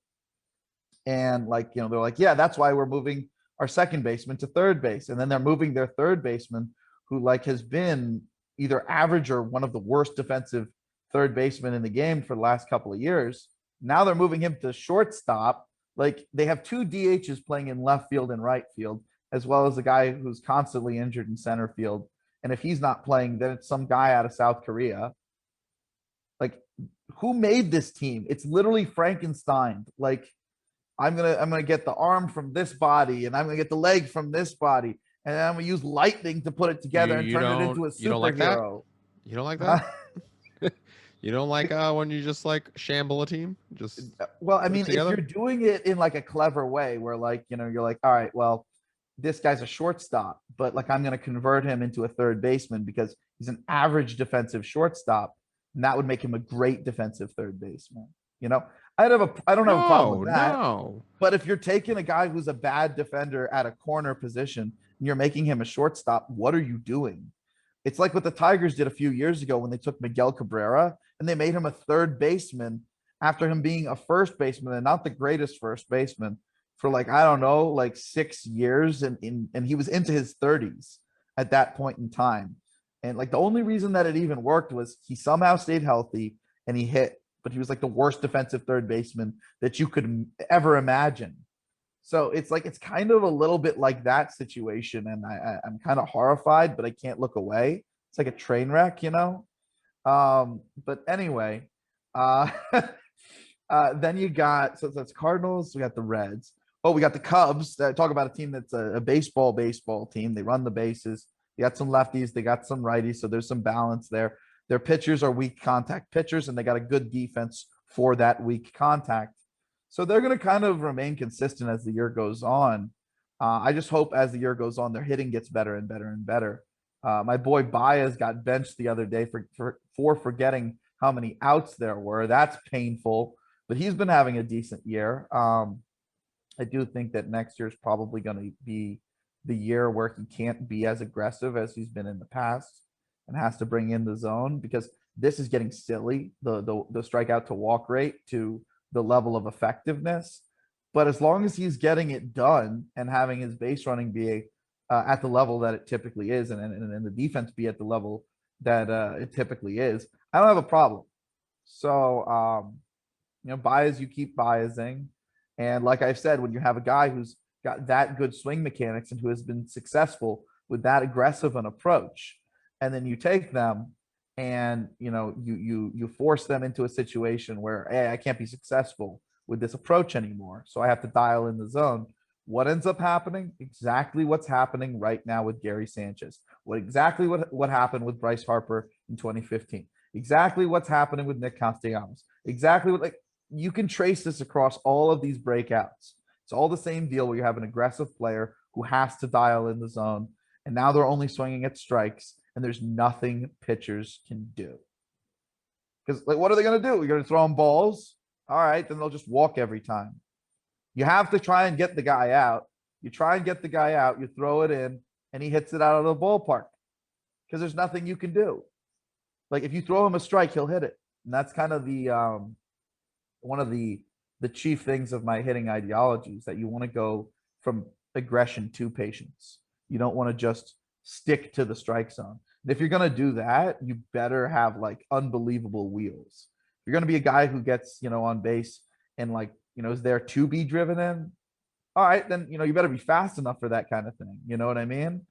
And like, they're like, yeah, that's why we're moving our second baseman to third base. And then they're moving their third baseman who like has been either average or one of the worst defensive third basemen in the game for the last couple of years. Now they're moving him to shortstop. Like they have two DHs playing in left field and right field, as well as a guy who's constantly injured in center field. And if he's not playing, then it's some guy out of South Korea. Like, who made this team? It's literally Frankenstein. Like, I'm gonna get the arm from this body, and I'm gonna get the leg from this body, and I'm gonna use lightning to put it together and turn it into a superhero. You don't like that? You don't like that? You don't like when you just like shamble a team? Well, I mean, if you're doing it in like a clever way where like, you're like, all right, well, this guy's a shortstop, but like I'm going to convert him into a third baseman because he's an average defensive shortstop, and that would make him a great defensive third baseman. I don't have a problem with that. No. But if you're taking a guy who's a bad defender at a corner position and you're making him a shortstop, what are you doing? It's like what the Tigers did a few years ago when they took Miguel Cabrera and they made him a third baseman after him being a first baseman and not the greatest first baseman for like, I don't know, like 6 years. And he was into his 30s at that point in time. And like the only reason that it even worked was he somehow stayed healthy and he hit, but he was like the worst defensive third baseman that you could ever imagine. So it's like, it's kind of a little bit like that situation. And I'm kind of horrified, but I can't look away. It's like a train wreck, But anyway, then you got, so that's Cardinals. We got the Reds. Oh, we got the Cubs. Talk about a team that's a baseball team. They run the bases. They got some lefties. They got some righties. So there's some balance there. Their pitchers are weak contact pitchers, and they got a good defense for that weak contact. So they're going to kind of remain consistent as the year goes on. I just hope as the year goes on, their hitting gets better and better and better. My boy Baez got benched the other day for forgetting how many outs there were. That's painful, but he's been having a decent year. I do think that next year is probably going to be the year where he can't be as aggressive as he's been in the past and has to bring in the zone, because this is getting silly. The strikeout to walk rate to the level of effectiveness. But as long as he's getting it done and having his base running be at the level that it typically is, and the defense be at the level that it typically is, I don't have a problem. So, Baez, you keep biasing. And like I've said, when you have a guy who's got that good swing mechanics and who has been successful with that aggressive an approach, and then you take them and you force them into a situation where, hey, I can't be successful with this approach anymore, so I have to dial in the zone. What ends up happening? Exactly what's happening right now with Gary Sanchez. What happened with Bryce Harper in 2015. Exactly what's happening with Nick Castellanos. Exactly what, you can trace this across all of these breakouts. It's all the same deal where you have an aggressive player who has to dial in the zone, and now they're only swinging at strikes, and there's nothing pitchers can do. Because like, what are they going to do? You're going to throw them balls? All right, then they'll just walk every time. You have to try and get the guy out. You try and get the guy out, you throw it in, and he hits it out of the ballpark because there's nothing you can do. Like if you throw him a strike, he'll hit it. And that's kind of the one of the chief things of my hitting ideologies, that you want to go from aggression to patience. You don't want to just stick to the strike zone. And if you're going to do that, you better have like unbelievable wheels. If you're going to be a guy who gets, on base and like, is there to be driven in? All right, then, you better be fast enough for that kind of thing. You know what I mean?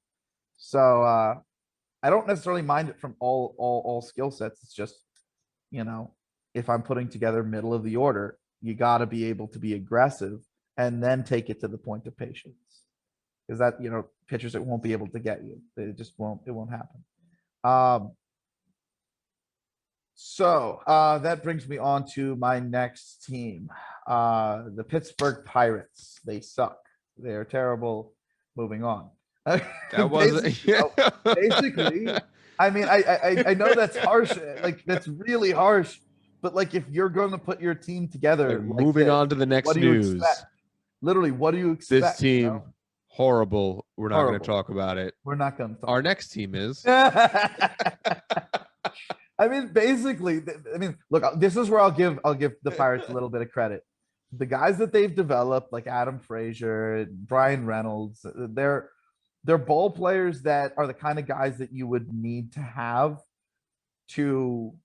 So I don't necessarily mind it from all skill sets. It's just, if I'm putting together middle of the order, you got to be able to be aggressive and then take it to the point of patience. Because that, pitchers that won't be able to get you. It just won't happen. So that brings me on to my next team, the Pittsburgh Pirates. They suck. They're terrible. Moving on. That was basically. I mean, I know that's harsh. Like that's really harsh. But like, if you're going to put your team together, like moving on to the next news. Literally, what do you expect? This team, horrible. We're not going to talk about it. We're not going to. Our next team is. I mean, basically, look, this is where I'll give the Pirates a little bit of credit. The guys that they've developed, like Adam Frazier, Brian Reynolds, they're ball players that are the kind of guys that you would need to have to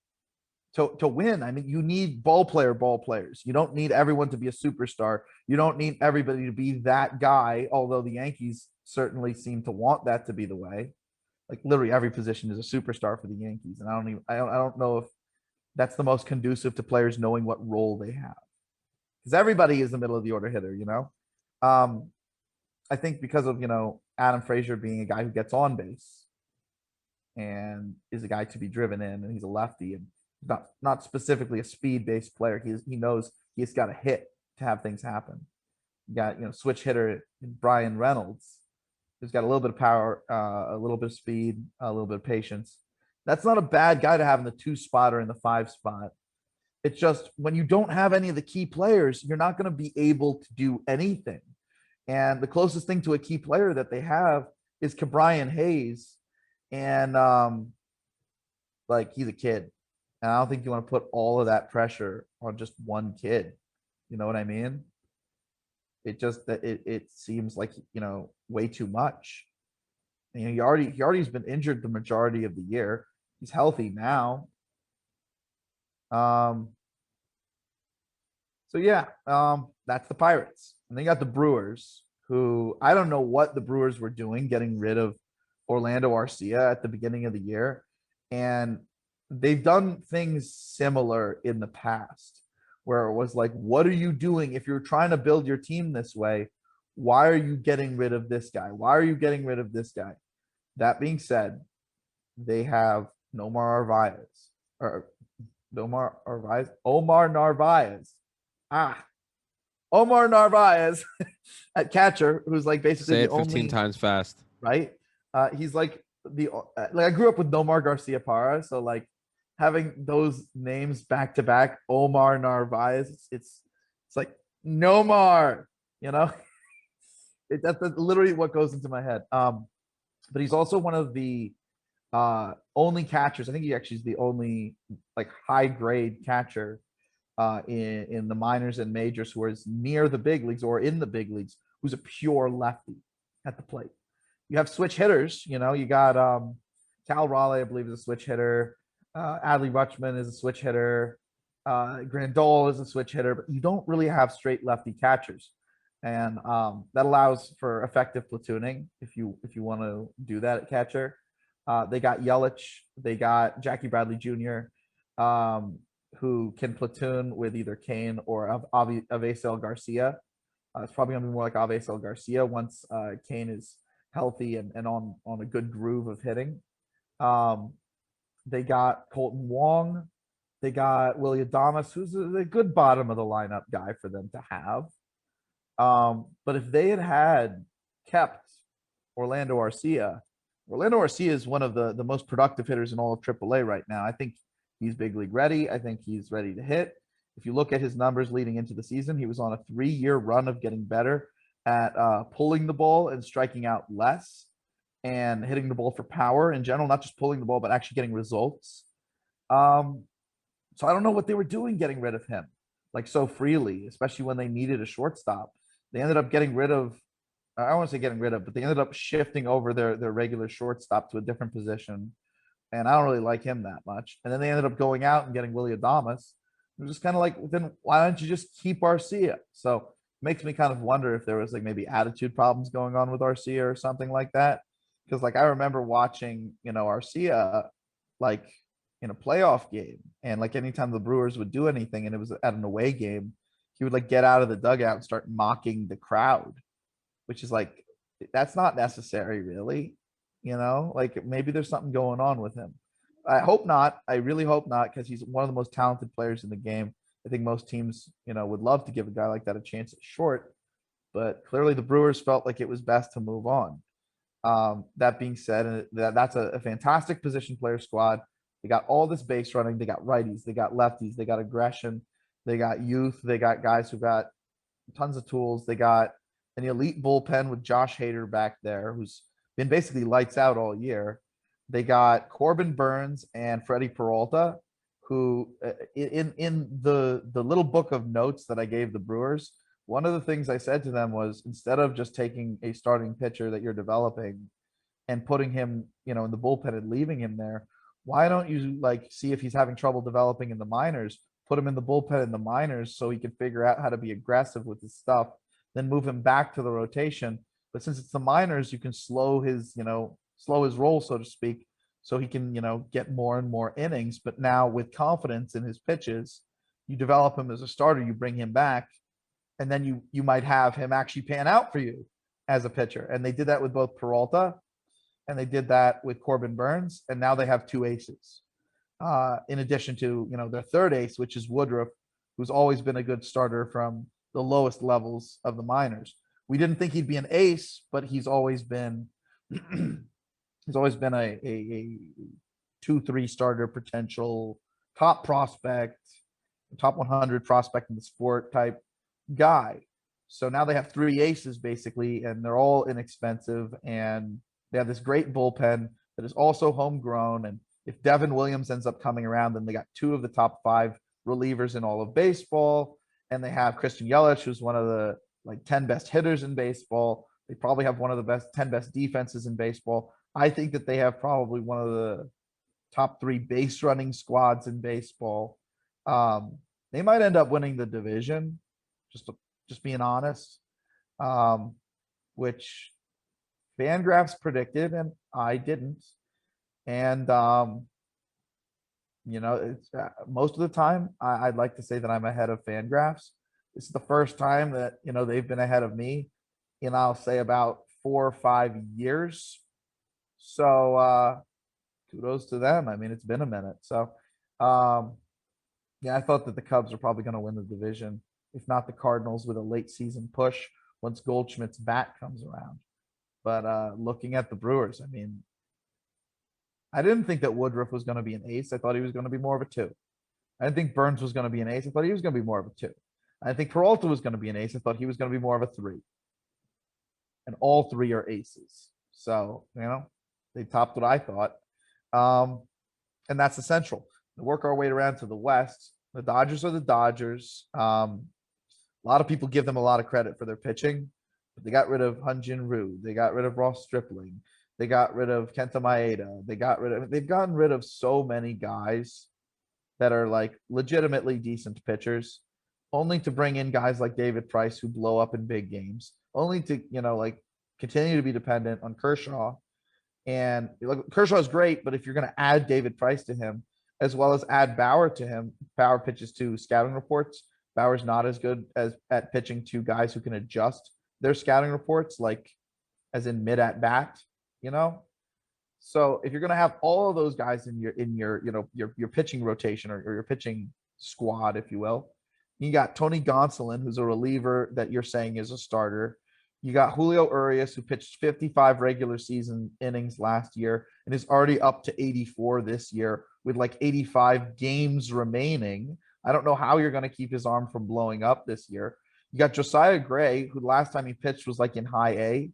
win. I mean, you need ball players. You don't need everyone to be a superstar. You don't need everybody to be that guy, although the Yankees certainly seem to want that to be the way. Like literally every position is a superstar for the Yankees. And I don't know if that's the most conducive to players knowing what role they have. Because everybody is the middle of the order hitter, I think because of, Adam Frazier being a guy who gets on base and is a guy to be driven in, and he's a lefty and not specifically a speed-based player. He knows he's got to hit to have things happen. You got, switch hitter Brian Reynolds, who's got a little bit of power, a little bit of speed, a little bit of patience. That's not a bad guy to have in the 2 spot or in the 5 spot. It's just when you don't have any of the key players, you're not going to be able to do anything. And the closest thing to a key player that they have is Ke'Bryan Hayes. And like he's a kid. And I don't think you want to put all of that pressure on just one kid. You know what I mean? It seems like, way too much. And, he already's been injured the majority of the year. He's healthy now. So yeah, that's the Pirates. And they got the Brewers, who I don't know what the Brewers were doing, getting rid of Orlando Arcia at the beginning of the year. And they've done things similar in the past, where it was like, what are you doing? If you're trying to build your team this way, why are you getting rid of this guy? Why are you getting rid of this guy? That being said, they have Omar Narvaez. Omar Narvaez at catcher, who's like basically say it the 15 only, times fast. right? He's like I grew up with Nomar Garcia Parra, so like having those names back to back, Omar Narvaez, it's like Nomar, that's literally what goes into my head. But he's also one of the only catchers. I think he actually is the only like high grade catcher in the minors and majors who is near the big leagues or in the big leagues, who's a pure lefty at the plate. You have switch hitters, you got Cal Raleigh, I believe, is a switch hitter. Adley Rutschman is a switch hitter. Grandal is a switch hitter, but you don't really have straight lefty catchers. And that allows for effective platooning if you want to do that at catcher. They got Yelich, they got Jackie Bradley Jr., who can platoon with either Kane or Avisail Garcia. It's probably going to be more like Avisail Garcia once Kane is healthy and on a good groove of hitting. They got Colton Wong. They got Willie Adames, who's a good bottom of the lineup guy for them to have. But if they had kept Orlando Arcia, Orlando Arcia is one of the most productive hitters in all of AAA right now. I think he's big league ready. I think he's ready to hit. If you look at his numbers leading into the season, he was on a 3-year run of getting better at pulling the ball and striking out less and hitting the ball for power in general, not just pulling the ball, but actually getting results. So I don't know what they were doing getting rid of him like so freely, especially when they needed a shortstop. They ended up getting rid of, I don't want to say getting rid of, but they ended up shifting over their regular shortstop to a different position. And I don't really like him that much. And then they ended up going out and getting Willy Adames. It was just kind of like, then why don't you just keep Arcia? So it makes me kind of wonder if there was like maybe attitude problems going on with Arcia or something like that. Because like I remember watching, Arcia like in a playoff game, and like anytime the Brewers would do anything and it was at an away game, he would like get out of the dugout and start mocking the crowd, which is like, that's not necessary, really. Like maybe there's something going on with him. I hope not. I really hope not, because he's one of the most talented players in the game. I think most teams, would love to give a guy like that a chance at short, but clearly the Brewers felt like it was best to move on. That being said, and that's a fantastic position player squad. They got all this base running. They got righties, they got lefties, they got aggression, they got youth, they got guys who got tons of tools. They got an elite bullpen with Josh Hader back there, who's been basically lights out all year. They got Corbin Burns and Freddie Peralta, who in the little book of notes that I gave the Brewers, one of the things I said to them was, instead of just taking a starting pitcher that you're developing and putting him, in the bullpen and leaving him there, why don't you like see if he's having trouble developing in the minors, put him in the bullpen in the minors so he can figure out how to be aggressive with his stuff, then move him back to the rotation. But since it's the minors, you can slow his roll, so to speak, so he can, get more and more innings. But now with confidence in his pitches, you develop him as a starter, you bring him back, and then you might have him actually pan out for you as a pitcher. And they did that with both Peralta, and they did that with Corbin Burns, and now they have two aces. In addition to, their third ace, which is Woodruff, who's always been a good starter from the lowest levels of the minors. We didn't think he'd be an ace, but he's always been he's always been a 2-3 starter potential, top prospect, top 100 prospect in the sport type guy. So now they have three aces basically, and they're all inexpensive, and they have this great bullpen that is also homegrown. And if Devin Williams ends up coming around, then they got two of the top 5 relievers in all of baseball. And they have Christian Yelich, who's one of the 10 best hitters in baseball. They probably have one of the 10 best defenses in baseball. I think that they have probably one of the top 3 base running squads in baseball. They might end up winning the division, just being honest, which Fangraphs predicted and I didn't. And it's most of the time I'd like to say that I'm ahead of Fangraphs. This is the first time that they've been ahead of me in, I'll say, about 4 or 5 years. So kudos to them. I mean, it's been a minute. So yeah, I thought that the Cubs are probably going to win the division, if not the Cardinals with a late season push once Goldschmidt's bat comes around. But looking at the Brewers, I mean, I didn't think that Woodruff was going to be an ace. I thought he was going to be more of a 2. I didn't think Burns was going to be an ace. I thought he was going to be more of a 2. I think Peralta was going to be an ace. I thought he was going to be more of a 3. And all 3 are aces. So, they topped what I thought. And that's the Central. We work our way around to the West. The Dodgers are the Dodgers. A lot of people give them a lot of credit for their pitching. But they got rid of Hyun-Jin Ryu. They got rid of Ross Stripling. They got rid of Kenta Maeda. They've gotten rid of so many guys that are legitimately decent pitchers, only to bring in guys like David Price who blow up in big games, only to, continue to be dependent on Kershaw. And Kershaw is great, but if you're going to add David Price to him, as well as add Bauer to him, Bauer pitches to scouting reports. Bauer's not as good at pitching to guys who can adjust their scouting reports, as in mid at bat. So if you're going to have all of those guys in your pitching rotation or your pitching squad, if you will, you got Tony Gonsolin, who's a reliever that you're saying is a starter. You got Julio Urias, who pitched 55 regular season innings last year and is already up to 84 this year with like 85 games remaining. I don't know how you're going to keep his arm from blowing up this year. You got Josiah Gray, who last time he pitched was like in high A,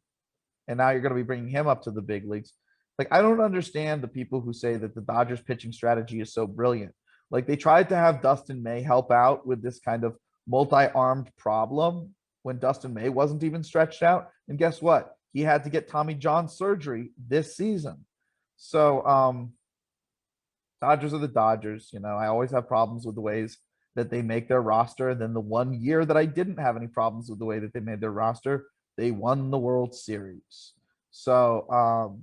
and now you're going to be bringing him up to the big leagues. Like, I don't understand the people who say that the Dodgers pitching strategy is so brilliant. Like, they tried to have Dustin May help out with this kind of multi-armed problem when Dustin May wasn't even stretched out. And guess what? He had to get Tommy John surgery this season. So, Dodgers are the Dodgers. You know, I always have problems with the ways that they make their roster. And then the one year that I didn't have any problems with the way that they made their roster, they won the World Series. So,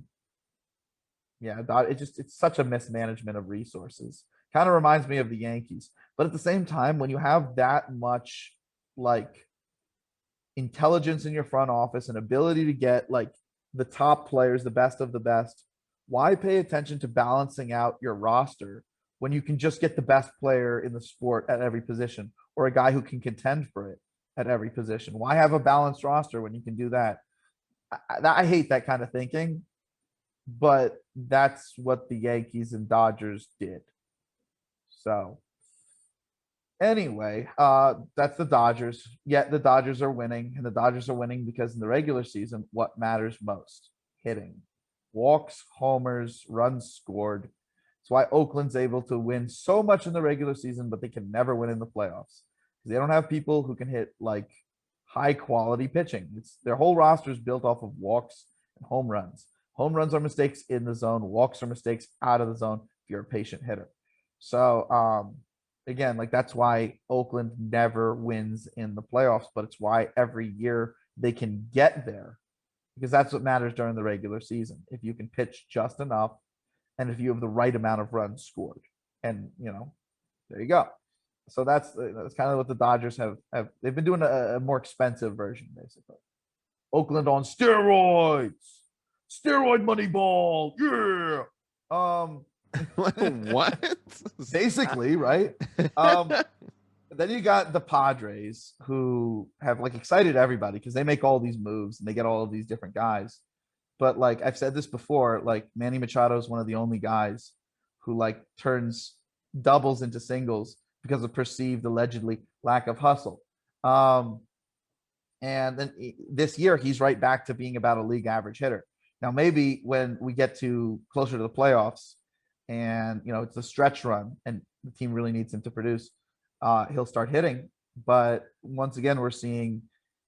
yeah, it's such a mismanagement of resources. Kind of reminds me of the Yankees. But at the same time, when you have that much like intelligence in your front office and ability to get like the top players, the best of the best, why pay attention to balancing out your roster when you can just get the best player in the sport at every position or a guy who can contend for it at every position? Why have a balanced roster when you can do that? I hate that kind of thinking, but that's what the Yankees and Dodgers did. So anyway, that's the Dodgers. Yet the Dodgers are winning, and the Dodgers are winning because in the regular season, what matters most? Hitting. Walks, homers, runs scored. That's why Oakland's able to win so much in the regular season, but they can never win in the playoffs. They don't have people who can hit like high quality pitching. It's their whole roster is built off of walks and home runs. Home runs are mistakes in the zone. Walks are mistakes out of the zone if you're a patient hitter. So again, like that's why Oakland never wins in the playoffs, but it's why every year they can get there because that's what matters during the regular season. If you can pitch just enough and if you have the right amount of runs scored, and you know, there you go. So that's kind of what the Dodgers have. They've been doing a more expensive version, basically. Oakland on steroids, steroid money ball, yeah. What? Basically, right? Then you got the Padres who have like excited everybody because they make all these moves and they get all of these different guys. But like I've said this before, like Manny Machado is one of the only guys who like turns doubles into singles because of perceived allegedly lack of hustle. And then this year he's right back to being about a league average hitter. Now maybe when we get to closer to the playoffs and you know it's a stretch run and the team really needs him to produce, he'll start hitting. But once again, we're seeing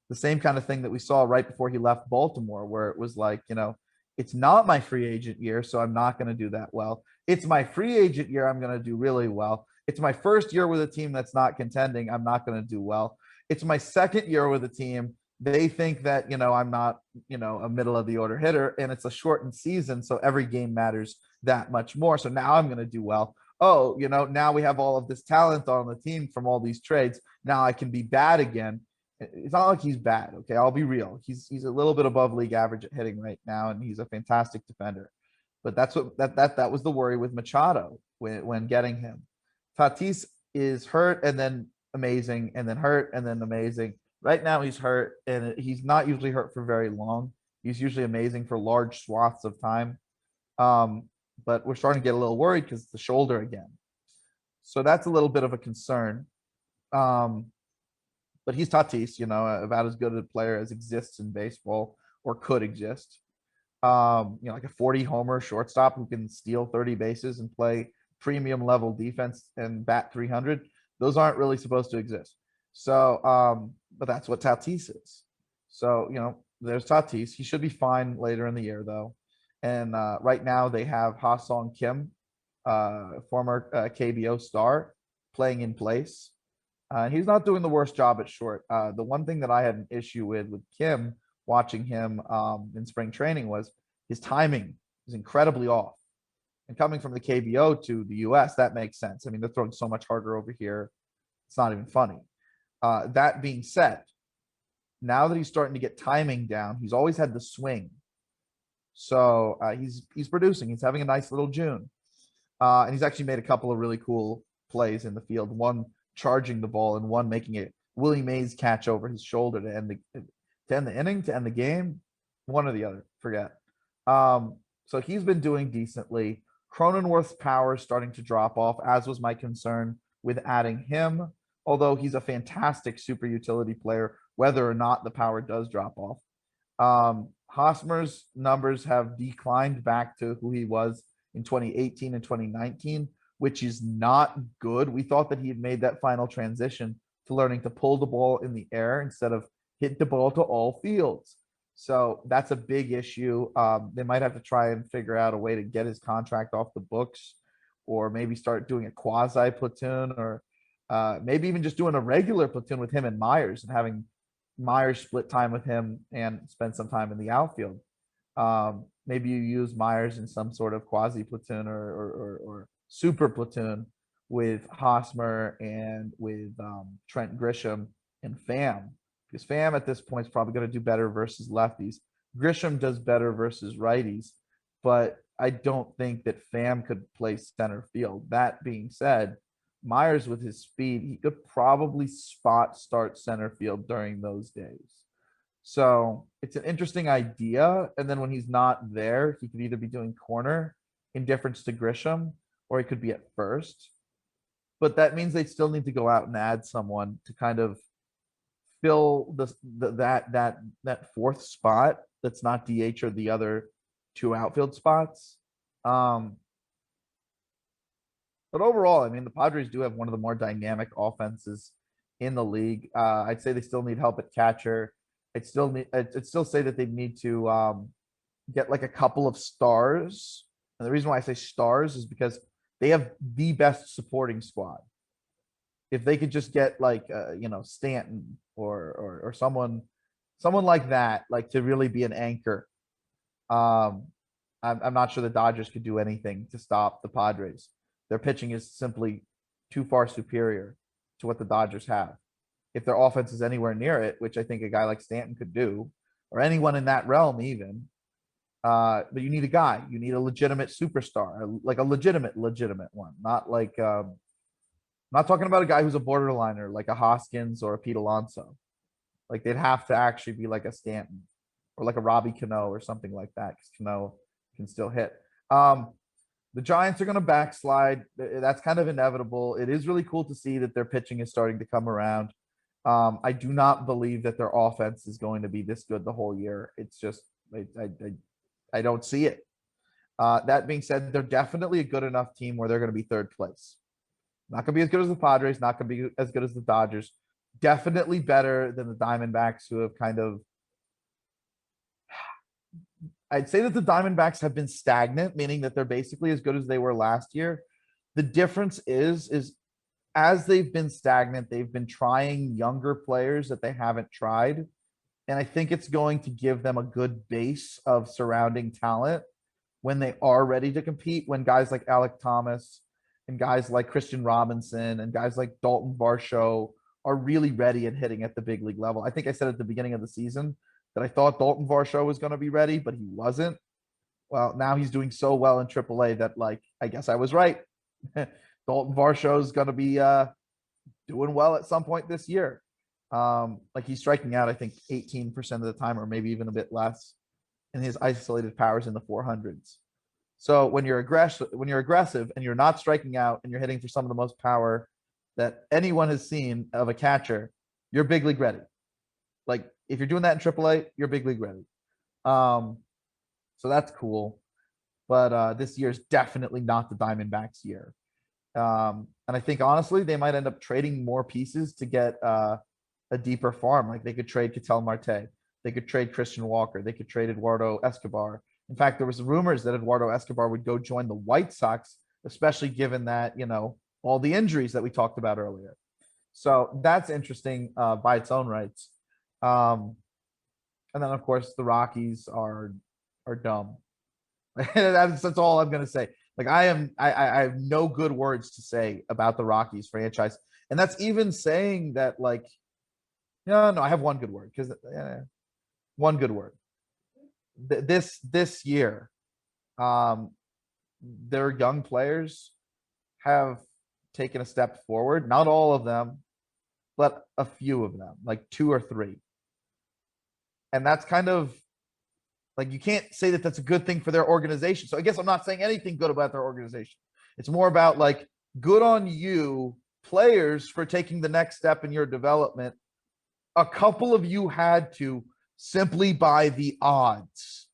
the same kind of thing that we saw right before he left Baltimore, where it was like, you know, it's not my free agent year, so I'm not going to do that well. It's my free agent year, I'm going to do really well. It's my first year with a team that's not contending, I'm not going to do well. It's my second year with a team. They think that, you know, I'm not, you know, a middle of the order hitter, and it's a shortened season, so every game matters that much more. So now I'm going to do well. Oh, you know, now we have all of this talent on the team from all these trades. Now I can be bad again. It's not like he's bad. Okay, I'll be real. He's a little bit above league average at hitting right now, and he's a fantastic defender. But that's what that was the worry with Machado when getting him. Tatis is hurt and then amazing, and then hurt and then amazing. Right now he's hurt, and he's not usually hurt for very long. He's usually amazing for large swaths of time. But we're starting to get a little worried because it's the shoulder again. So that's a little bit of a concern. But he's Tatis, you know, about as good a player as exists in baseball or could exist. You know, like a 40 homer shortstop who can steal 30 bases and play premium level defense and bat 300. Those aren't really supposed to exist. So, but that's what Tatis is. So, you know, there's Tatis. He should be fine later in the year, though. And right now they have Ha-Sung Kim, former KBO star, playing in place. He's not doing the worst job at short. The one thing that I had an issue with Kim watching him in spring training was his timing is incredibly off. And coming from the KBO to the US, that makes sense. I mean, they're throwing so much harder over here. It's not even funny. That being said, now that he's starting to get timing down, he's always had the swing. So he's producing. He's having a nice little June. And he's actually made a couple of really cool plays in the field. One charging the ball and one making a Willie Mays catch over his shoulder to to end the inning, to end the game, one or the other, forget. So he's been doing decently. Cronenworth's power is starting to drop off, as was my concern with adding him, although he's a fantastic super utility player, whether or not the power does drop off. Hosmer's numbers have declined back to who he was in 2018 and 2019, which is not good. We thought that he had made that final transition to learning to pull the ball in the air instead of hit the ball to all fields. So that's a big issue. They might have to try and figure out a way to get his contract off the books, or maybe start doing a quasi platoon, or maybe even just doing a regular platoon with him and Myers, and having Myers split time with him and spend some time in the outfield. Maybe you use Myers in some sort of quasi platoon or super platoon with Hosmer and with Trent Grisham and Pham, because Pham at this point is probably going to do better versus lefties. Grisham does better versus righties, but I don't think that Pham could play center field. That being said, Myers, with his speed, he could probably spot start center field during those days. So it's an interesting idea. And then when he's not there, he could either be doing corner in difference to Grisham, or he could be at first. But that means they still need to go out and add someone to kind of fill that fourth spot that's not DH or the other two outfield spots. But overall, I mean, the Padres do have one of the more dynamic offenses in the league. I'd say they still need help at catcher. I'd still say that they need to get like a couple of stars. And the reason why I say stars is because they have the best supporting squad. If they could just get like Stanton or someone like that, like to really be an anchor. I'm not sure the Dodgers could do anything to stop the Padres. Their pitching is simply too far superior to what the Dodgers have. If their offense is anywhere near it, which I think a guy like Stanton could do, or anyone in that realm even, but you need a guy. You need a legitimate superstar, like a legitimate one, not like I'm not talking about a guy who's a borderliner like a Hoskins or a Pete Alonso. Like they'd have to actually be like a Stanton or like a Robbie Cano or something like that, because Cano can still hit. The Giants are going to backslide. That's kind of inevitable. It is really cool to see that their pitching is starting to come around. I do not believe that their offense is going to be this good the whole year. It's just I don't see it. That being said, they're definitely a good enough team where they're going to be third place. Not going to be as good as the Padres. Not going to be as good as the Dodgers. Definitely better than the Diamondbacks, who have kind of. I'd say that the Diamondbacks have been stagnant, meaning that they're basically as good as they were last year. The difference is as they've been stagnant, they've been trying younger players that they haven't tried. And I think it's going to give them a good base of surrounding talent when they are ready to compete, when guys like Alek Thomas and guys like Christian Robinson and guys like Dalton Varsho are really ready and hitting at the big league level. I think I said at the beginning of the season that I thought Dalton Varsho was going to be ready, but he wasn't. Well, now he's doing so well in AAA that, like, I guess I was right. Dalton Varsho is going to be doing well at some point this year. Like he's striking out, I think 18% of the time, or maybe even a bit less, and his isolated powers in the 400s. So when you're aggressive and you're not striking out and you're hitting for some of the most power that anyone has seen of a catcher, you're big league ready. Like if you're doing that in AAA, you're big league ready. So that's cool. But this year is definitely not the Diamondbacks year. And I think honestly, they might end up trading more pieces to get a deeper farm. Like they could trade Ketel Marte. They could trade Christian Walker. They could trade Eduardo Escobar. In fact, there was rumors that Eduardo Escobar would go join the White Sox, especially given that, all the injuries that we talked about earlier. So that's interesting by its own rights. And then of course the Rockies are dumb. that's all I'm gonna say. Like I have no good words to say about the Rockies franchise, and that's even saying that. Like, no, I have one good word, because one good word. This year, their young players have taken a step forward. Not all of them, but a few of them, like 2 or 3. And that's kind of like, you can't say that that's a good thing for their organization. So I guess I'm not saying anything good about their organization. It's more about like, good on you, players, for taking the next step in your development. A couple of you had to, simply by the odds.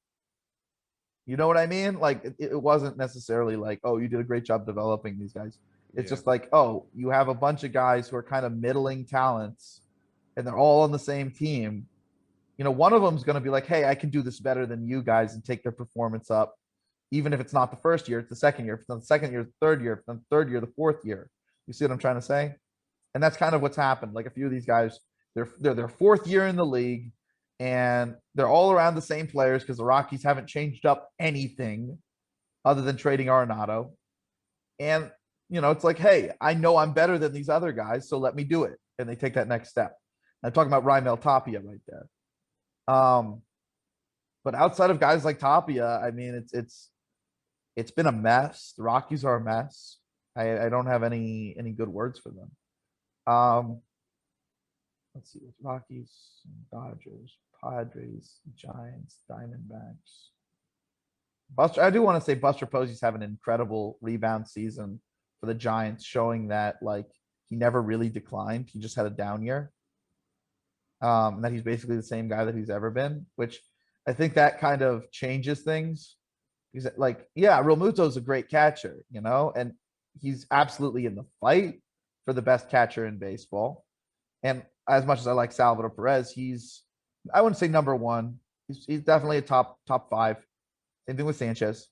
You know what I mean? Like, it wasn't necessarily like, oh, you did a great job developing these guys. It's Yeah. just like, oh, you have a bunch of guys who are kind of middling talents and they're all on the same team. You know, one of them is going to be like, hey, I can do this better than you guys, and take their performance up. Even if it's not the first year, it's the second year. If it's not the second year, the third year. If it's not the third year, the fourth year. You see what I'm trying to say? And that's kind of what's happened. Like, a few of these guys, they're their fourth year in the league, and they're all around the same players because the Rockies haven't changed up anything other than trading Arenado. And, you know, it's like, hey, I know I'm better than these other guys, so let me do it. And they take that next step. I'm talking about Raimel Tapia right there. But outside of guys like Tapia, I mean, it's been a mess. The Rockies are a mess. I don't have any good words for them. Let's see, it's Rockies, Dodgers, Padres, Giants, Diamondbacks. Buster, I do want to say Buster Posey's having an incredible rebound season for the Giants, showing that like he never really declined. He just had a down year. And that he's basically the same guy that he's ever been, which I think that kind of changes things. He's like, yeah, Real Muto's a great catcher, you know, and he's absolutely in the fight for the best catcher in baseball. And as much as I like Salvador Perez, I wouldn't say number one. He's definitely a top five. Same thing with Sanchez.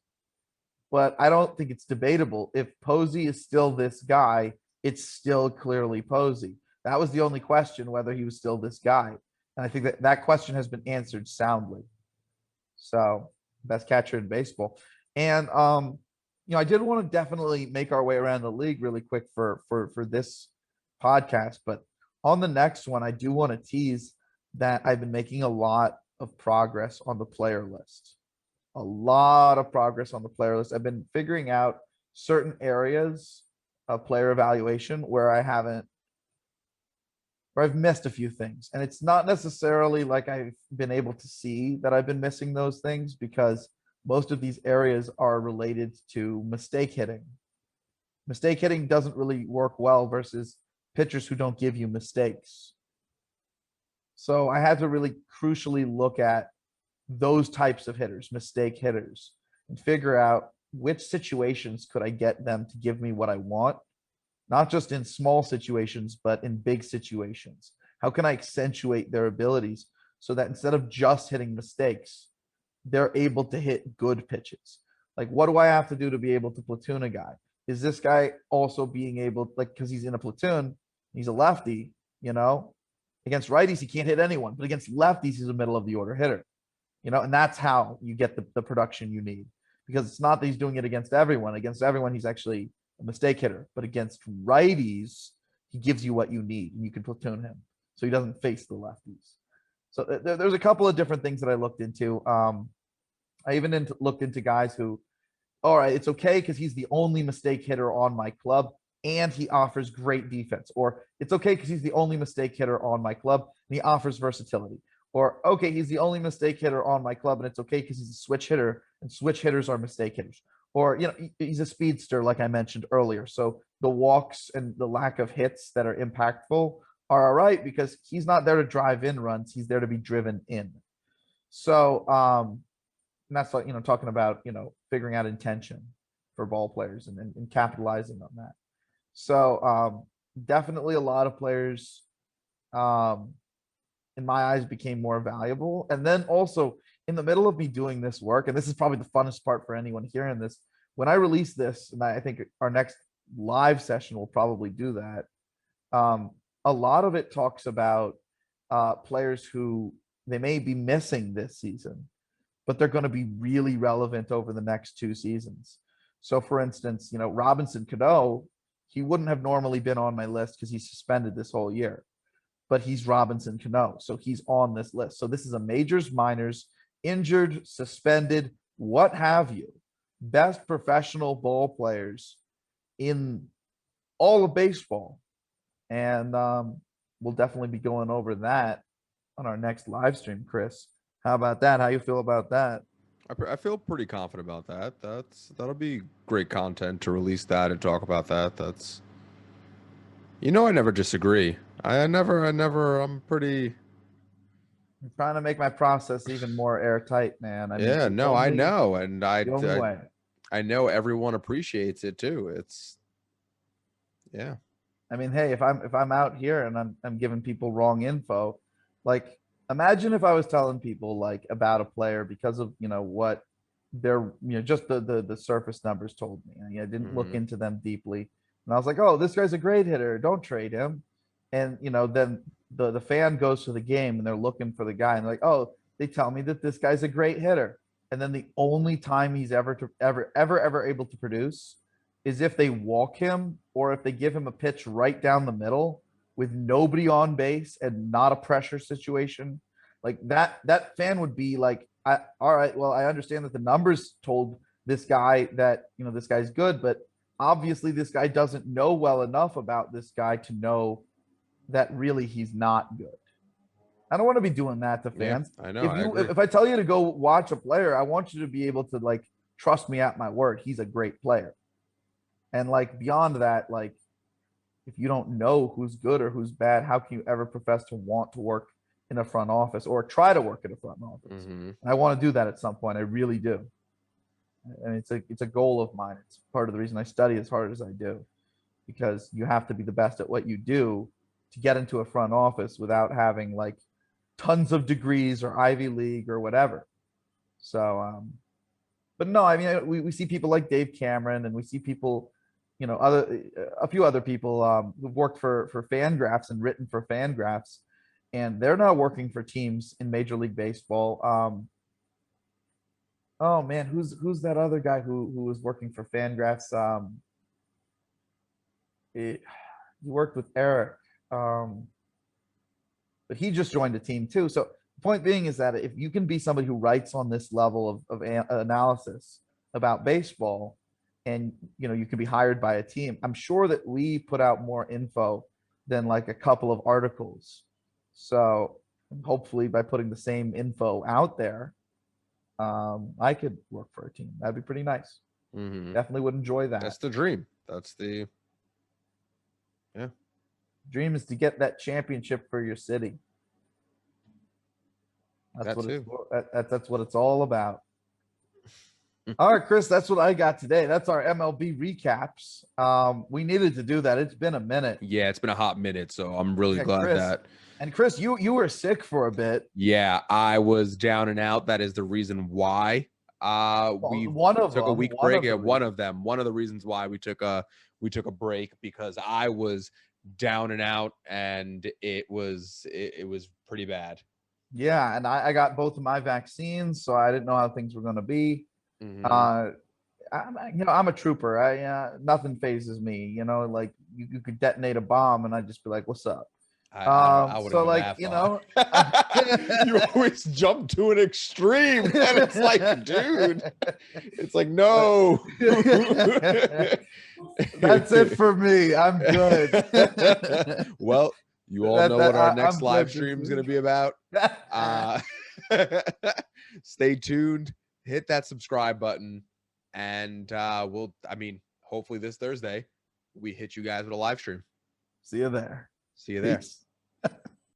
But I don't think it's debatable. If Posey is still this guy, it's still clearly Posey. That was the only question, whether he was still this guy. And I think that question has been answered soundly. So, best catcher in baseball. And you know, I did want to definitely make our way around the league really quick for this podcast, but on the next one, I do want to tease that I've been making a lot of progress on the player list. A lot of progress on the player list. I've been figuring out certain areas of player evaluation where I've missed a few things. And it's not necessarily like I've been able to see that I've been missing those things, because most of these areas are related to mistake hitting. Mistake hitting doesn't really work well versus pitchers who don't give you mistakes. So I had to really crucially look at those types of hitters, mistake hitters, and figure out which situations could I get them to give me what I want, not just in small situations, but in big situations. How can I accentuate their abilities so that instead of just hitting mistakes, they're able to hit good pitches? Like, what do I have to do to be able to platoon a guy? Is this guy also being able, like, because he's in a platoon, he's a lefty, you know, against righties, he can't hit anyone, but against lefties, he's a middle of the order hitter, you know, and that's how you get the production you need, because it's not that he's doing it against everyone. Against everyone, he's actually a mistake hitter, but against righties, he gives you what you need and you can platoon him so he doesn't face the lefties. So there's a couple of different things that I looked into. I even looked into guys who, all right, it's okay because he's the only mistake hitter on my club and he offers great defense. Or it's okay because he's the only mistake hitter on my club and he offers versatility. Or, okay, he's the only mistake hitter on my club and it's okay because he's a switch hitter and switch hitters are mistake hitters. Or, you know, he's a speedster, like I mentioned earlier. So the walks and the lack of hits that are impactful are all right because he's not there to drive in runs. He's there to be driven in. So, and that's like, you know, talking about, you know, figuring out intention for ball players and capitalizing on that. So definitely a lot of players in my eyes became more valuable. And then also in the middle of me doing this work, and this is probably the funnest part for anyone hearing this, when I release this, and I think our next live session will probably do that, a lot of it talks about players who they may be missing this season, but they're going to be really relevant over the next 2 seasons. So for instance, you know, Robinson Cano, he wouldn't have normally been on my list because he's suspended this whole year, but he's Robinson Cano, so he's on this list. So this is a majors, minors, injured, suspended, what have you, best professional ball players in all of baseball. And we'll definitely be going over that on our next live stream, Chris. How about that? How you feel about that? I feel pretty confident about that. That'll be great content to release that and talk about that. That's I never disagree. I'm pretty. I'm trying to make my process even more airtight, man. I mean, it's Yeah, no, I know, and the only way. I know everyone appreciates it too. Yeah. I mean, hey, if I'm out here and I'm giving people wrong info, like imagine if I was telling people like about a player because of what their just the surface numbers told me. I didn't look Mhm. into them deeply, and I was like, oh, this guy's a great hitter. Don't trade him. And then the fan goes to the game and they're looking for the guy and they're like, oh, they tell me that this guy's a great hitter. And then the only time he's ever able to produce is if they walk him or if they give him a pitch right down the middle with nobody on base and not a pressure situation. Like that fan would be like, all right, well, I understand that the numbers told this guy that, this guy's good, but obviously this guy doesn't know well enough about this guy to know that really he's not good. I don't want to be doing that to Yeah, fans. I know. If I you agree. if I tell you to go watch a player, I want you to be able to like trust me at my word. He's a great player. And like beyond that, like if you don't know who's good or who's bad, how can you ever profess to want to work in a front office or try to work in a front office? Hmm. And I want to do that at some point. I really do. And it's a goal of mine. It's part of the reason I study as hard as I do, because you have to be the best at what you do to get into a front office without having like tons of degrees or Ivy League or whatever. So, but no, I mean, we see people like Dave Cameron and we see people, a few other people who've worked for Fangraphs and written for Fangraphs, and they're now working for teams in Major League Baseball. Oh man, who's that other guy who was working for Fangraphs? He worked with Eric, but he just joined a team too. So the point being is that if you can be somebody who writes on this level of analysis about baseball, and you can be hired by a team, I'm sure that we put out more info than like a couple of articles. So hopefully by putting the same info out there, I could work for a team. That'd be pretty nice. Hmm. Definitely would enjoy that. That's the dream. That's the Dream is to get that championship for your city. That's that what too. that's what it's all about. All right, Chris, that's what I got today. That's our MLB recaps. We needed to do that. It's been a minute. Yeah, it's been a hot minute, so I'm really Yeah, glad Chris. that. And Chris, you were sick for a bit. Yeah, I was down and out. That is the reason why we One of took a them, week one break. of the Yeah, one reasons. of them. One of the reasons why we took a break, because I was down and out, and it was pretty bad. Yeah, and I got both of my vaccines, so I didn't know how things were going to be. Hmm. Uh, I'm a trooper. Nothing phases me. Like you could detonate a bomb, and I'd just be like, "What's up?" I wouldn't So go like that far. You always jump to an extreme, and it's like, dude, it's like, no. That's it for me. I'm good. Well, you all know what our next I'm live good stream is this going to be about. Stay tuned, hit that subscribe button, and hopefully this Thursday we hit you guys with a live stream. See you there. See you there. Peace.